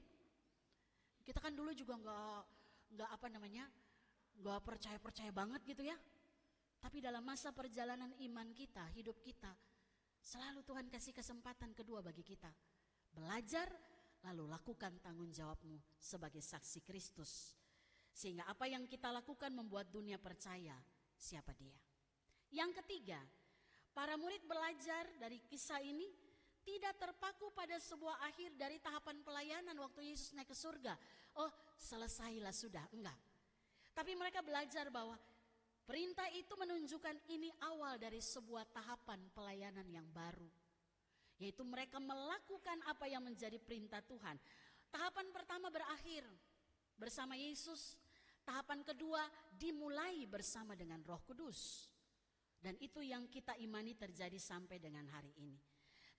Kita kan dulu juga nggak percaya banget gitu ya. Tapi dalam masa perjalanan iman kita, hidup kita, selalu Tuhan kasih kesempatan kedua bagi kita. Belajar, lalu lakukan tanggung jawabmu sebagai saksi Kristus. Sehingga apa yang kita lakukan membuat dunia percaya siapa dia. Yang ketiga, para murid belajar dari kisah ini tidak terpaku pada sebuah akhir dari tahapan pelayanan waktu Yesus naik ke surga. Oh, selesailah sudah, enggak. Tapi mereka belajar bahwa perintah itu menunjukkan ini awal dari sebuah tahapan pelayanan yang baru. Yaitu mereka melakukan apa yang menjadi perintah Tuhan. Tahapan pertama berakhir bersama Yesus. Tahapan kedua dimulai bersama dengan Roh Kudus. Dan itu yang kita imani terjadi sampai dengan hari ini.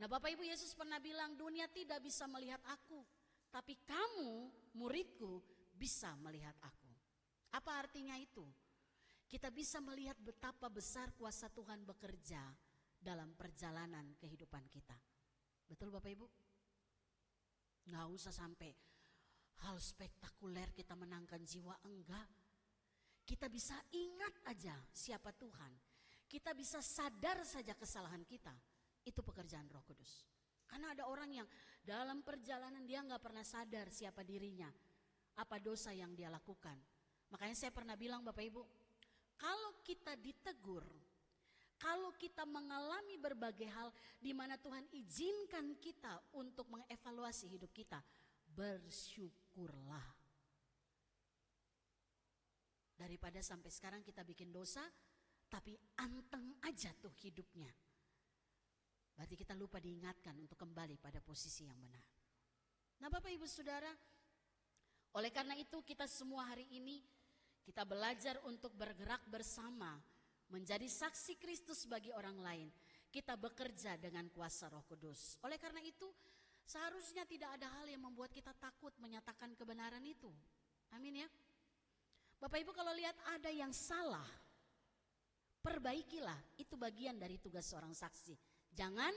Nah, Bapak Ibu, Yesus pernah bilang, dunia tidak bisa melihat aku, tapi kamu, muridku, bisa melihat aku. Apa artinya itu? Kita bisa melihat betapa besar kuasa Tuhan bekerja dalam perjalanan kehidupan kita. Betul Bapak Ibu? Nggak usah sampai hal spektakuler kita menangkan jiwa, enggak. Kita bisa ingat aja siapa Tuhan. Kita bisa sadar saja kesalahan kita. Itu pekerjaan Roh Kudus. Karena ada orang yang dalam perjalanan dia nggak pernah sadar siapa dirinya, apa dosa yang dia lakukan. Makanya saya pernah bilang Bapak Ibu, kalau kita ditegur, kalau kita mengalami berbagai hal di mana Tuhan izinkan kita untuk mengevaluasi hidup kita, bersyukurlah. Daripada sampai sekarang kita bikin dosa, tapi anteng aja tuh hidupnya. Berarti kita lupa diingatkan untuk kembali pada posisi yang benar. Nah Bapak Ibu Saudara, oleh karena itu kita semua hari ini, kita belajar untuk bergerak bersama, menjadi saksi Kristus bagi orang lain. Kita bekerja dengan kuasa Roh Kudus. Oleh karena itu, seharusnya tidak ada hal yang membuat kita takut menyatakan kebenaran itu. Amin ya. Bapak Ibu kalau lihat ada yang salah, perbaikilah, itu bagian dari tugas seorang saksi. Jangan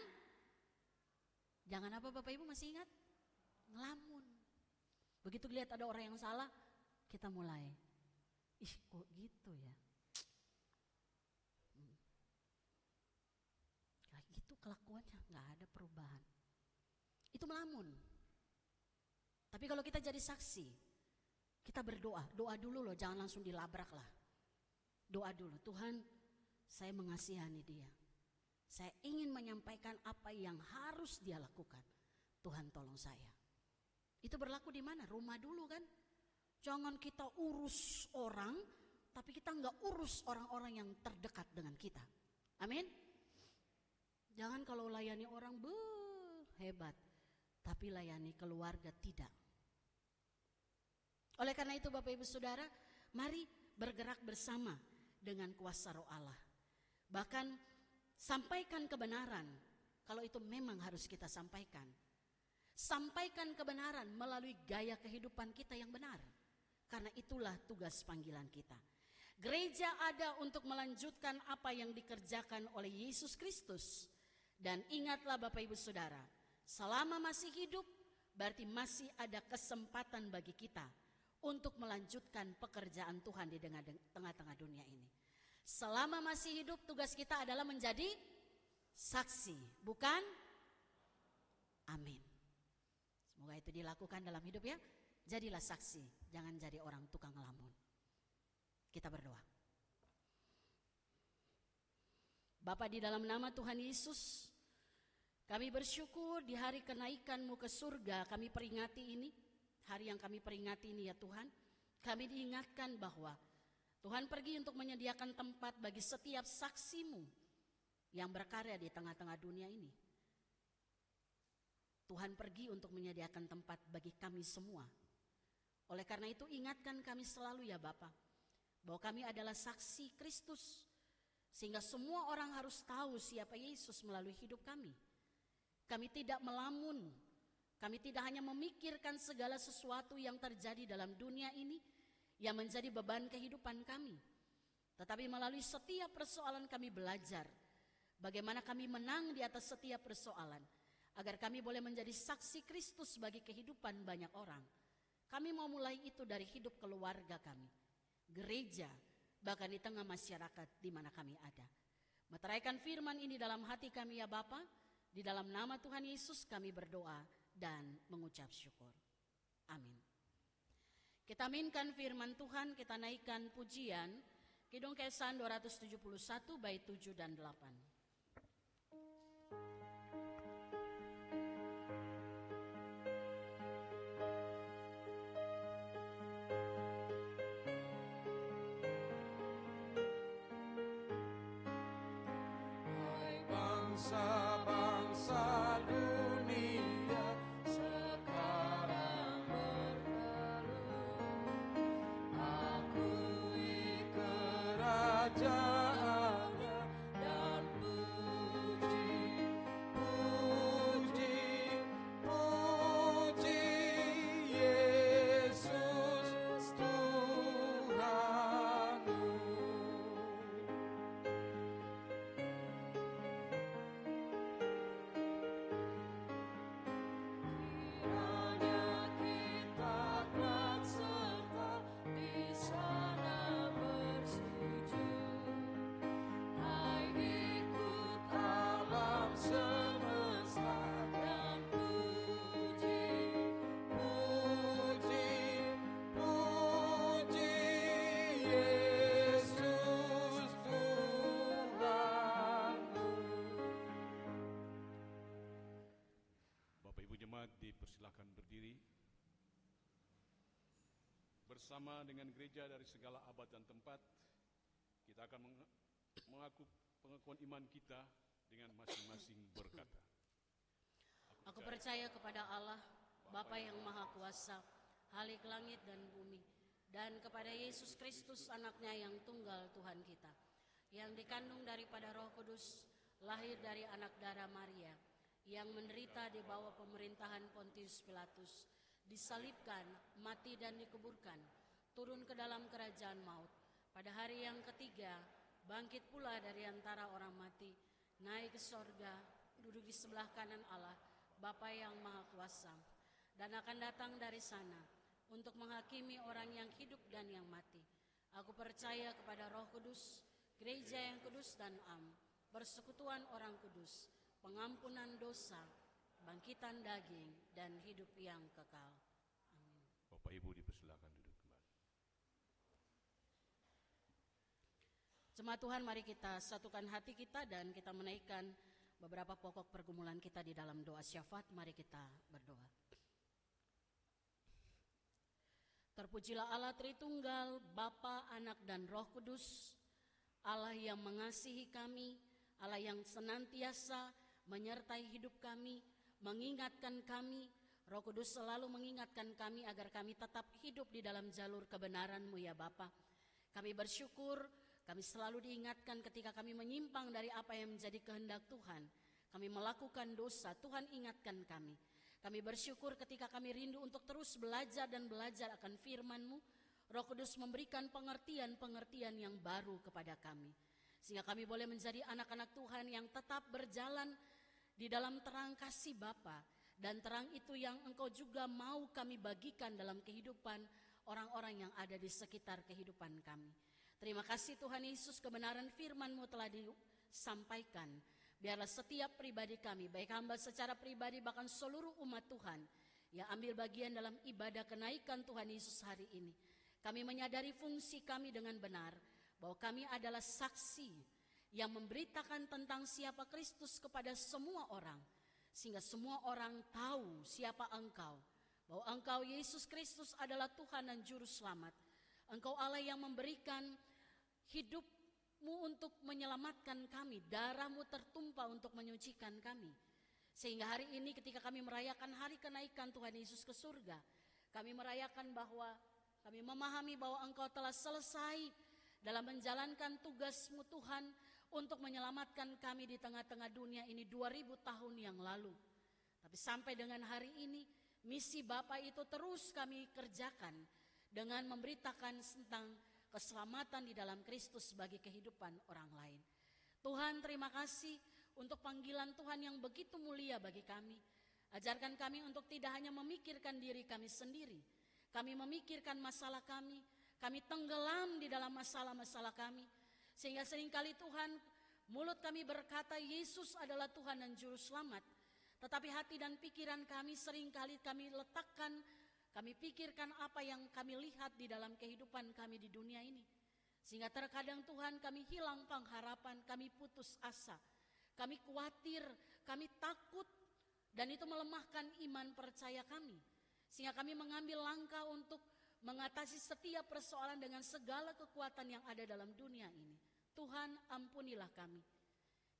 apa Bapak Ibu masih ingat? Ngelamun. Begitu lihat ada orang yang salah, kita mulai, ih kok gitu ya. Kayak gitu kelakuannya, gak ada perubahan. Itu melamun. Tapi kalau kita jadi saksi, kita berdoa, doa dulu loh, jangan langsung dilabrak lah. Doa dulu, Tuhan saya mengasihani dia. Saya ingin menyampaikan apa yang harus dia lakukan. Tuhan tolong saya. Itu berlaku di mana? Rumah dulu kan. Jangan kita urus orang, tapi kita nggak urus orang-orang yang terdekat dengan kita. Amin. Jangan kalau layani orang hebat, tapi layani keluarga tidak. Oleh karena itu Bapak Ibu Saudara, mari bergerak bersama dengan kuasa Roh Allah. Bahkan sampaikan kebenaran kalau itu memang harus kita sampaikan. Sampaikan kebenaran melalui gaya kehidupan kita yang benar. Karena itulah tugas panggilan kita. Gereja ada untuk melanjutkan apa yang dikerjakan oleh Yesus Kristus. Dan ingatlah Bapak Ibu Saudara, selama masih hidup berarti masih ada kesempatan bagi kita untuk melanjutkan pekerjaan Tuhan di tengah-tengah dunia ini. Selama masih hidup tugas kita adalah menjadi saksi, bukan? Amin. Semoga itu dilakukan dalam hidup ya. Jadilah saksi, jangan jadi orang tukang ngelamun. Kita berdoa. Bapa, di dalam nama Tuhan Yesus, kami bersyukur di hari kenaikan-Mu ke surga, kami peringati ini. hari yang kami peringati ini ya Tuhan, kami diingatkan bahwa Tuhan pergi untuk menyediakan tempat bagi setiap saksi-Mu yang berkarya di tengah-tengah dunia ini. Tuhan pergi untuk menyediakan tempat bagi kami semua. Oleh karena itu ingatkan kami selalu ya Bapa, bahwa kami adalah saksi Kristus, sehingga semua orang harus tahu siapa Yesus melalui hidup kami. Kami tidak melamun, kami tidak hanya memikirkan segala sesuatu yang terjadi dalam dunia ini yang menjadi beban kehidupan kami, tetapi melalui setiap persoalan kami belajar bagaimana kami menang di atas setiap persoalan, agar kami boleh menjadi saksi Kristus bagi kehidupan banyak orang. Kami mau mulai itu dari hidup keluarga kami, gereja, bahkan di tengah masyarakat di mana kami ada. Meteraikan firman ini dalam hati kami ya Bapa, di dalam nama Tuhan Yesus kami berdoa dan mengucap syukur. Amin. Kita aminkan firman Tuhan, kita naikkan pujian, Kidung Kesan 271 bait 7 dan 8. Bangsa-bangsa dunia sekarang berteduh, akui kerajaannya dan puji, puji, puji Yesus Tuhanmu. Kiranya kita kelak serta di sana bersujud, hai ikut alam semesta dan puji, puji, puji Yesus Tuhanmu. Bapak Ibu Jemaat dipersilakan berdiri. Bersama dengan gereja dari segala abad dan tempat, kita akan mengaku pengakuan iman kita dengan masing-masing berkata. Aku percaya kepada Allah, Bapa yang Maha Kuasa, Halik langit dan bumi, dan kepada Yesus Kristus anaknya yang tunggal Tuhan kita, yang dikandung daripada Roh Kudus, lahir dari anak darah Maria, yang menderita di bawah pemerintahan Pontius Pilatus, disalibkan, mati dan dikuburkan, turun ke dalam kerajaan maut, pada hari yang ketiga bangkit pula dari antara orang mati, naik ke sorga, duduk di sebelah kanan Allah, Bapa yang Maha Kuasa, dan akan datang dari sana untuk menghakimi orang yang hidup dan yang mati. Aku percaya kepada Roh Kudus, gereja yang kudus dan am, persekutuan orang kudus, pengampunan dosa, bangkitan daging, dan hidup yang kekal. Amin. Bapak Ibu dipersilakan duduk kembali. Jemaat Tuhan, mari kita satukan hati kita dan kita menaikkan beberapa pokok pergumulan kita di dalam doa syafaat. Mari kita berdoa. Terpujilah Allah Tritunggal, Bapa, Anak, dan Roh Kudus, Allah yang mengasihi kami, Allah yang senantiasa menyertai hidup kami, mengingatkan kami. Roh Kudus selalu mengingatkan kami agar kami tetap hidup di dalam jalur kebenaran-Mu ya Bapa. Kami bersyukur, kami selalu diingatkan ketika kami menyimpang dari apa yang menjadi kehendak Tuhan. Kami melakukan dosa, Tuhan ingatkan kami. Kami bersyukur ketika kami rindu untuk terus belajar dan belajar akan firman-Mu. Roh Kudus memberikan pengertian-pengertian yang baru kepada kami, sehingga kami boleh menjadi anak-anak Tuhan yang tetap berjalan di dalam terang kasih Bapa, dan terang itu yang Engkau juga mau kami bagikan dalam kehidupan orang-orang yang ada di sekitar kehidupan kami. Terima kasih Tuhan Yesus, kebenaran firman-Mu telah disampaikan. Biarlah setiap pribadi kami, baik hamba secara pribadi bahkan seluruh umat Tuhan yang ambil bagian dalam ibadah kenaikan Tuhan Yesus hari ini, kami menyadari fungsi kami dengan benar, bahwa kami adalah saksi yang memberitakan tentang siapa Kristus kepada semua orang, sehingga semua orang tahu siapa Engkau, bahwa Engkau Yesus Kristus adalah Tuhan dan Juru Selamat. Engkau Allah yang memberikan hidup-Mu untuk menyelamatkan kami, darah-Mu tertumpah untuk menyucikan kami. Sehingga hari ini ketika kami merayakan hari kenaikan Tuhan Yesus ke surga, kami merayakan bahwa kami memahami bahwa Engkau telah selesai dalam menjalankan tugas-Mu Tuhan untuk menyelamatkan kami di tengah-tengah dunia ini 2000 tahun yang lalu. Tapi sampai dengan hari ini, misi Bapa itu terus kami kerjakan dengan memberitakan tentang keselamatan di dalam Kristus bagi kehidupan orang lain. Tuhan, terima kasih untuk panggilan Tuhan yang begitu mulia bagi kami. Ajarkan kami untuk tidak hanya memikirkan diri kami sendiri. Kami memikirkan masalah kami tenggelam di dalam masalah-masalah kami. Sehingga seringkali Tuhan, mulut kami berkata Yesus adalah Tuhan dan Juru Selamat. Tetapi hati dan pikiran kami seringkali kami letakkan, kami pikirkan apa yang kami lihat di dalam kehidupan kami di dunia ini. Sehingga terkadang Tuhan kami hilang pengharapan, kami putus asa. Kami khawatir, kami takut, dan itu melemahkan iman percaya kami. Sehingga kami mengambil langkah untuk mengatasi setiap persoalan dengan segala kekuatan yang ada dalam dunia ini. Tuhan, ampunilah kami.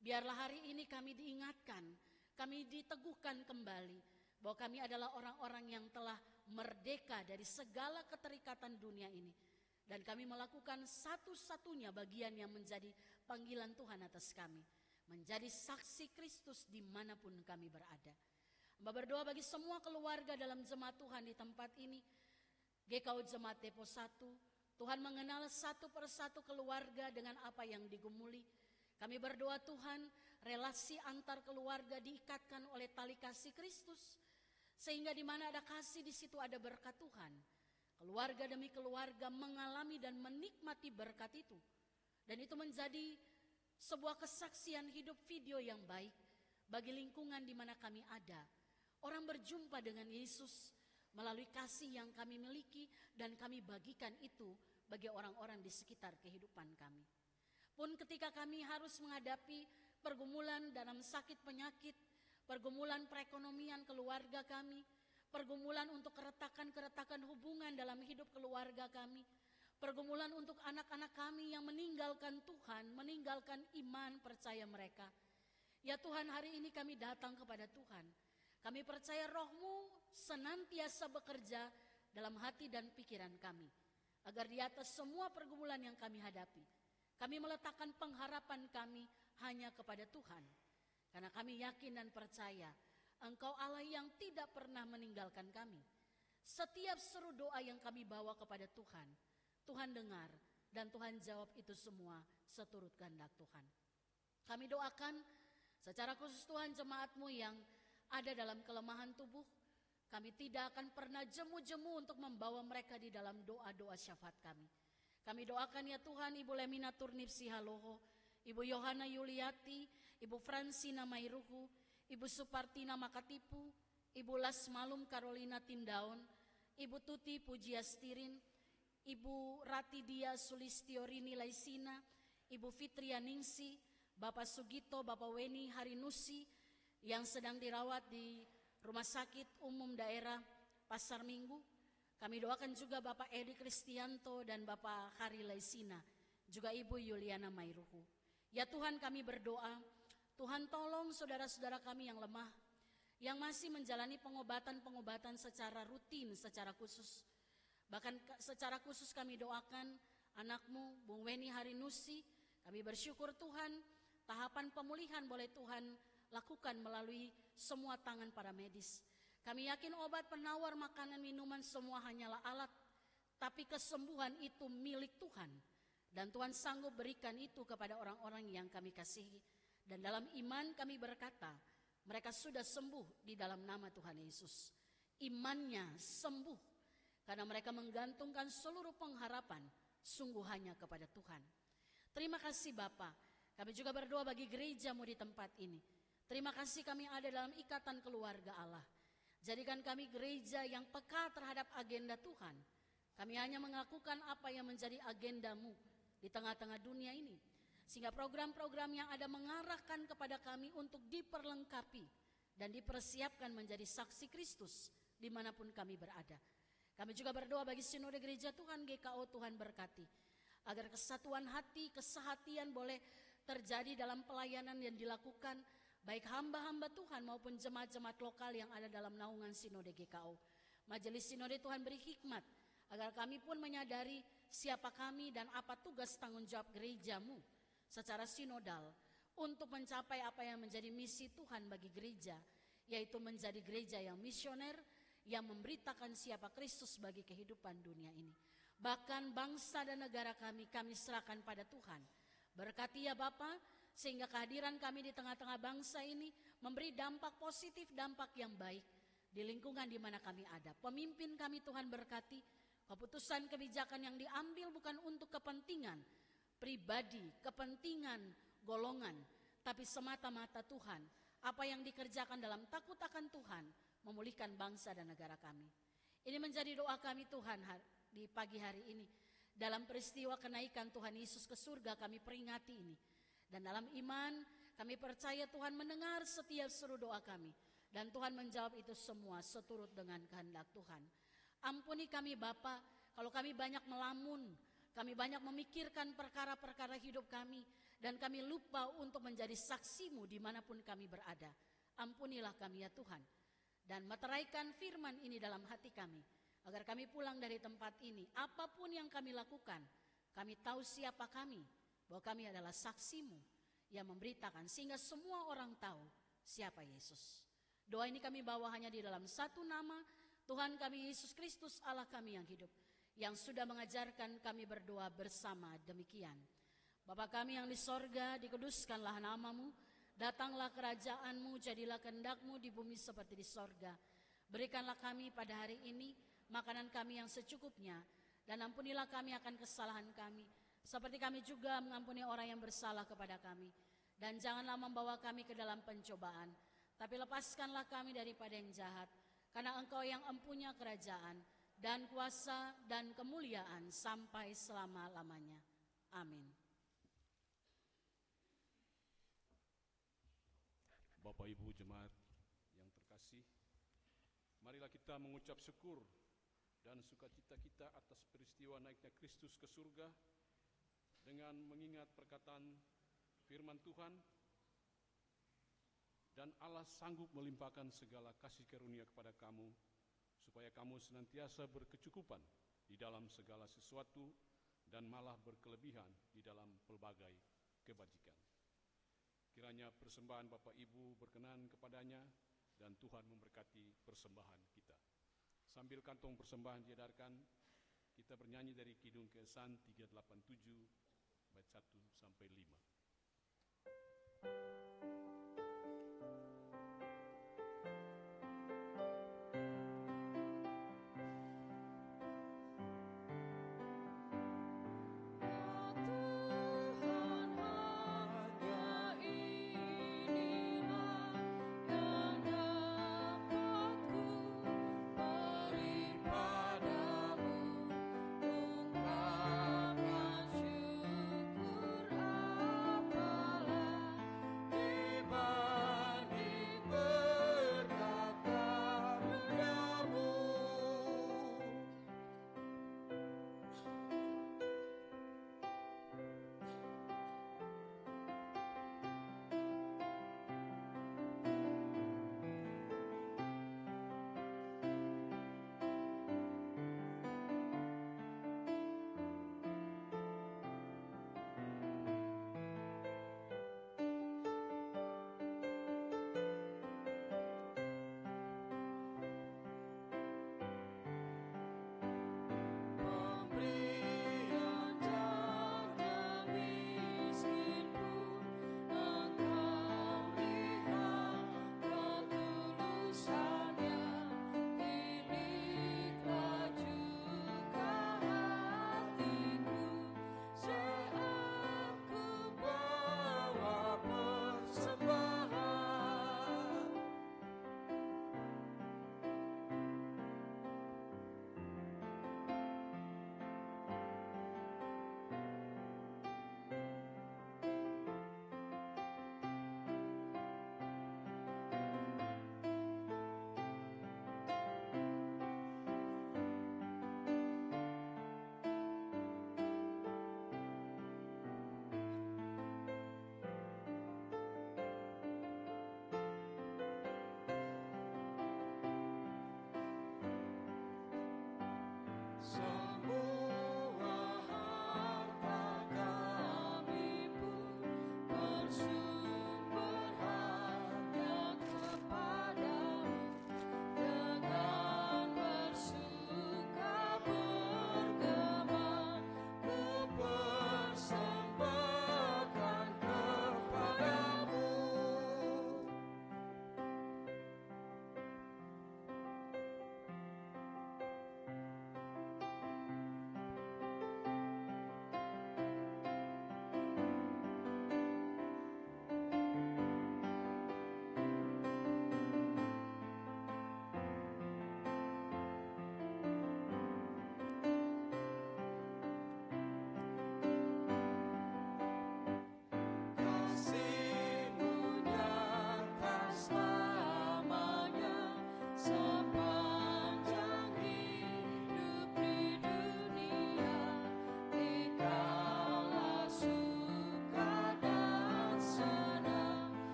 Biarlah hari ini kami diingatkan, kami diteguhkan kembali bahwa kami adalah orang-orang yang telah merdeka dari segala keterikatan dunia ini. Dan kami melakukan satu-satunya bagian yang menjadi panggilan Tuhan atas kami. Menjadi saksi Kristus dimanapun kami berada. Hamba berdoa bagi semua keluarga dalam jemaat Tuhan di tempat ini. GKU Jemaat Depo 1, Tuhan mengenal satu persatu keluarga dengan apa yang digumuli. Kami berdoa Tuhan, relasi antar keluarga diikatkan oleh tali kasih Kristus. Sehingga di mana ada kasih, di situ ada berkat Tuhan. Keluarga demi keluarga mengalami dan menikmati berkat itu. Dan itu menjadi sebuah kesaksian hidup video yang baik bagi lingkungan di mana kami ada. Orang berjumpa dengan Yesus melalui kasih yang kami miliki dan kami bagikan itu bagi orang-orang di sekitar kehidupan kami. Pun ketika kami harus menghadapi pergumulan dalam sakit penyakit, pergumulan perekonomian keluarga kami, pergumulan untuk keretakan-keretakan hubungan dalam hidup keluarga kami, pergumulan untuk anak-anak kami yang meninggalkan Tuhan, meninggalkan iman percaya mereka. Ya Tuhan, hari ini kami datang kepada Tuhan. Kami percaya Roh-Mu senantiasa bekerja dalam hati dan pikiran kami. Agar di atas semua pergumulan yang kami hadapi, kami meletakkan pengharapan kami hanya kepada Tuhan. Karena kami yakin dan percaya Engkau Allah yang tidak pernah meninggalkan kami. Setiap seru doa yang kami bawa kepada Tuhan, Tuhan dengar dan Tuhan jawab itu semua seturut kehendak Tuhan. Kami doakan secara khusus Tuhan jemaat-Mu yang ada dalam kelemahan tubuh, kami tidak akan pernah jemu-jemu untuk membawa mereka di dalam doa-doa syafaat kami. Kami doakan ya Tuhan Ibu Lemina Turnip Sihaloho, Ibu Yohana Yuliati, Ibu Fransina Mairuhu, Ibu Supartina Makatipu, Ibu Lasmalum Carolina Tindaon, Ibu Tuti Pujiastirin, Ibu Ratidia Sulistiorini Laisina, Ibu Fitria Ningsi, Bapak Sugito, Bapak Weni Harinusi yang sedang dirawat di Rumah Sakit Umum Daerah Pasar Minggu. Kami doakan juga Bapak Edi Kristianto dan Bapak Hari Laisina, juga Ibu Yuliana Mairuhu. Ya Tuhan, kami berdoa, Tuhan tolong saudara-saudara kami yang lemah, yang masih menjalani pengobatan-pengobatan secara rutin, secara khusus. Bahkan secara khusus kami doakan anak-Mu, Bung Weni Harinusi. Kami bersyukur Tuhan, tahapan pemulihan boleh Tuhan lakukan melalui semua tangan para medis. Kami yakin obat, penawar, makanan, minuman semua hanyalah alat, tapi kesembuhan itu milik Tuhan. Dan Tuhan sanggup berikan itu kepada orang-orang yang kami kasihi. Dan dalam iman kami berkata, mereka sudah sembuh di dalam nama Tuhan Yesus. Imannya sembuh, karena mereka menggantungkan seluruh pengharapan sungguh hanya kepada Tuhan. Terima kasih Bapa. Kami juga berdoa bagi gereja-Mu di tempat ini. Terima kasih kami ada dalam ikatan keluarga Allah. Jadikan kami gereja yang peka terhadap agenda Tuhan. Kami hanya melakukan apa yang menjadi agenda-Mu di tengah-tengah dunia ini. Sehingga program-program yang ada mengarahkan kepada kami untuk diperlengkapi dan dipersiapkan menjadi saksi Kristus di dimanapun kami berada. Kami juga berdoa bagi Sinode Gereja Tuhan GKO, Tuhan berkati. Agar kesatuan hati, kesehatian boleh terjadi dalam pelayanan yang dilakukan baik hamba-hamba Tuhan maupun jemaat-jemaat lokal yang ada dalam naungan Sinode GKO. Majelis Sinode Tuhan beri hikmat agar kami pun menyadari siapa kami dan apa tugas tanggung jawab gerejamu secara sinodal untuk mencapai apa yang menjadi misi Tuhan bagi gereja, yaitu menjadi gereja yang misioner, yang memberitakan siapa Kristus bagi kehidupan dunia ini. Bahkan bangsa dan negara kami serahkan pada Tuhan. Berkati ya Bapa, sehingga kehadiran kami di tengah-tengah bangsa ini memberi dampak positif, dampak yang baik di lingkungan di mana kami ada. Pemimpin kami Tuhan berkati, keputusan kebijakan yang diambil bukan untuk kepentingan pribadi, kepentingan golongan, tapi semata-mata Tuhan. Apa yang dikerjakan dalam takut akan Tuhan, memulihkan bangsa dan negara kami. Ini menjadi doa kami Tuhan di pagi hari ini. Dalam peristiwa kenaikan Tuhan Yesus ke surga kami peringati ini. Dan dalam iman kami percaya Tuhan mendengar setiap seru doa kami. Dan Tuhan menjawab itu semua seturut dengan kehendak Tuhan. Ampuni kami Bapa kalau kami banyak melamun, kami banyak memikirkan perkara-perkara hidup kami. Dan kami lupa untuk menjadi saksi-Mu dimanapun kami berada. Ampunilah kami ya Tuhan. Dan meteraikan firman ini dalam hati kami, agar kami pulang dari tempat ini, apapun yang kami lakukan, kami tahu siapa kami, bahwa kami adalah saksi-Mu yang memberitakan, sehingga semua orang tahu siapa Yesus. Doa ini kami bawa hanya di dalam satu nama, Tuhan kami Yesus Kristus, Allah kami yang hidup, yang sudah mengajarkan kami berdoa bersama demikian. Bapa kami yang di sorga, dikuduskanlah nama-Mu. Datanglah kerajaan-Mu, jadilah kehendak-Mu di bumi seperti di sorga. Berikanlah kami pada hari ini makanan kami yang secukupnya, dan ampunilah kami akan kesalahan kami, seperti kami juga mengampuni orang yang bersalah kepada kami. Dan janganlah membawa kami ke dalam pencobaan, tapi lepaskanlah kami daripada yang jahat, karena Engkau yang empunya kerajaan, dan kuasa, dan kemuliaan sampai selama-lamanya. Amin. Bapak Ibu jemaat yang terkasih, marilah kita mengucap syukur dan sukacita kita atas peristiwa naiknya Kristus ke surga dengan mengingat perkataan firman Tuhan, dan Allah sanggup melimpahkan segala kasih karunia kepada kamu supaya kamu senantiasa berkecukupan di dalam segala sesuatu dan malah berkelebihan di dalam pelbagai kebajikan. Kiranya persembahan Bapak Ibu berkenan kepadanya dan Tuhan memberkati persembahan kita. Sambil kantong persembahan diedarkan, kita bernyanyi dari Kidung Keesan 387 bait 1 sampai 5. Ungkapkan syukur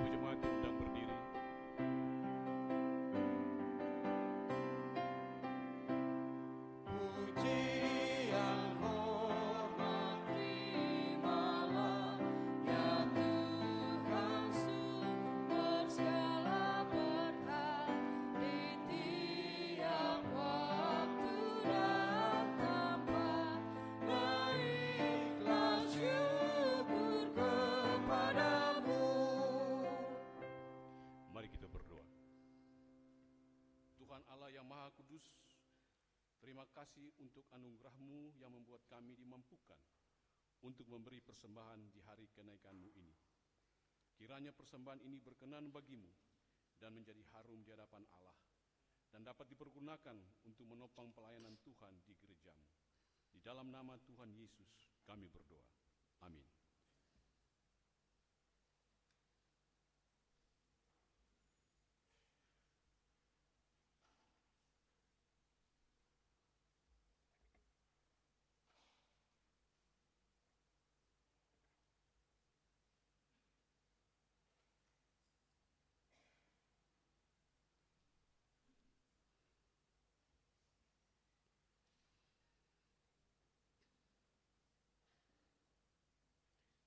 Bapak Ibu Jemaat diundang berdiri. Pujian hormat terimalah, ya Tuhan sumber segala berkat di tiap waktu dan tempat. Naiklah syukur kepadamu. Mari kita berdoa. Tuhan Allah yang Maha Kudus, terima kasih untuk anugerah-Mu yang membuat kami dimampukan untuk memberi persembahan di hari kenaikan-Mu ini. Kiranya persembahan ini berkenan bagi-Mu dan menjadi harum di hadapan Allah, dan dapat dipergunakan untuk menopang pelayanan Tuhan di gereja-Mu. Di dalam nama Tuhan Yesus kami berdoa. Amin.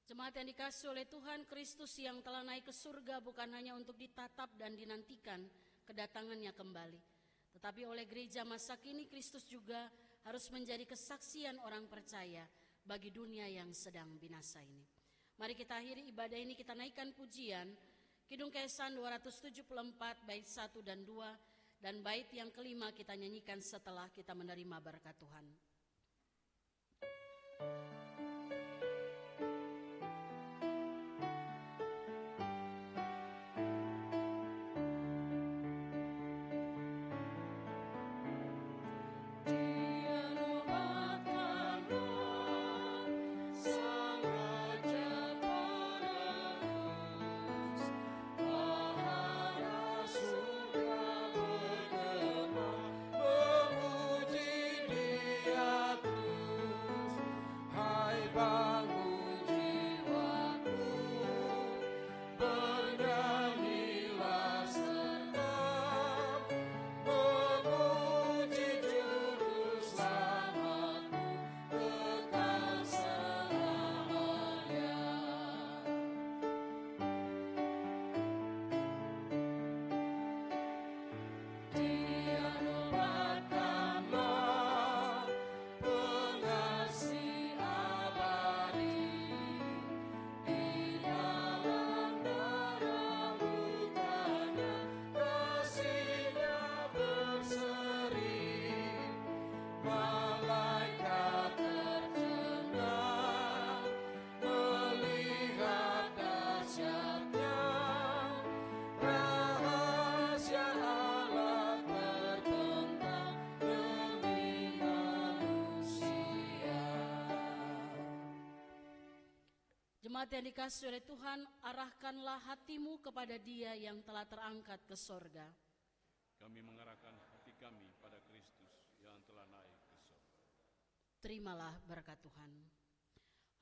Jemaat yang dikasihi oleh Tuhan, Kristus yang telah naik ke surga bukan hanya untuk ditatap dan dinantikan kedatangannya kembali, tetapi oleh gereja masa kini Kristus juga harus menjadi kesaksian orang percaya bagi dunia yang sedang binasa ini. Mari kita akhiri ibadah ini, kita naikkan pujian Kidung Kesan 274 bait 1 dan 2, dan bait yang kelima kita nyanyikan setelah kita menerima berkat Tuhan. Dia nobatkan roh, Sang Raja penerus, bahara surga bergema, memuji Dia terus. Hai bangun jiwaku, bernyanyilah serta memuji Juru Selamatku kekal selamanya. Dia nobatkanlah pengasih abadi, di dalam darah mukanya kasihnya berseri. Malaikat tercengang melihat dahsyatnya, rahasia Allah terbentang demi manusia. Jemaat yang dikasihi oleh Tuhan, arahkanlah hatimu kepada Dia yang telah terangkat ke sorga. Kami mengarahkan hati kami pada Kristus yang telah naik ke surga. Terimalah berkat Tuhan.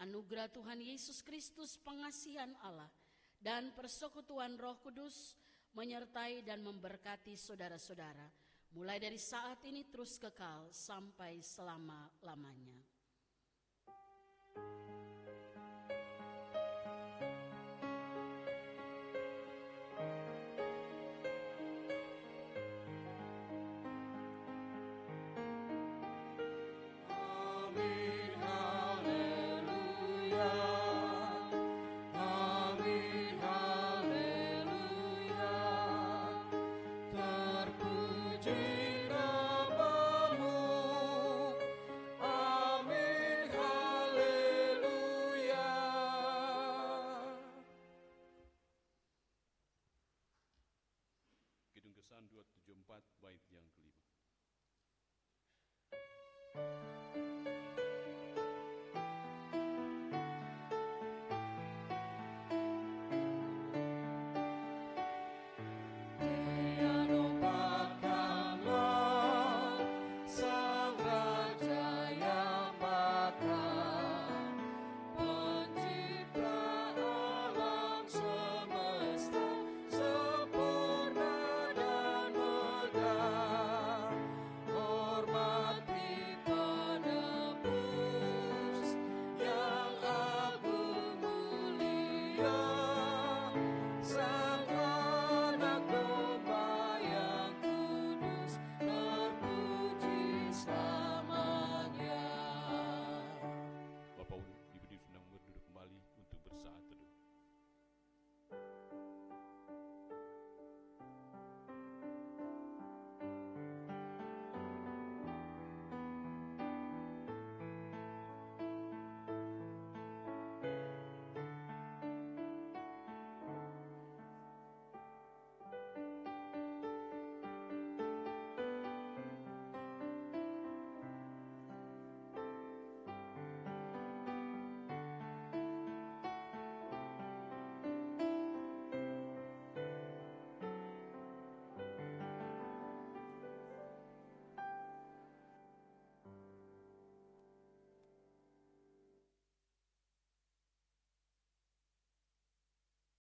Anugerah Tuhan Yesus Kristus, pengasihan Allah, dan persekutuan Roh Kudus menyertai dan memberkati saudara-saudara, mulai dari saat ini terus kekal sampai selama-lamanya.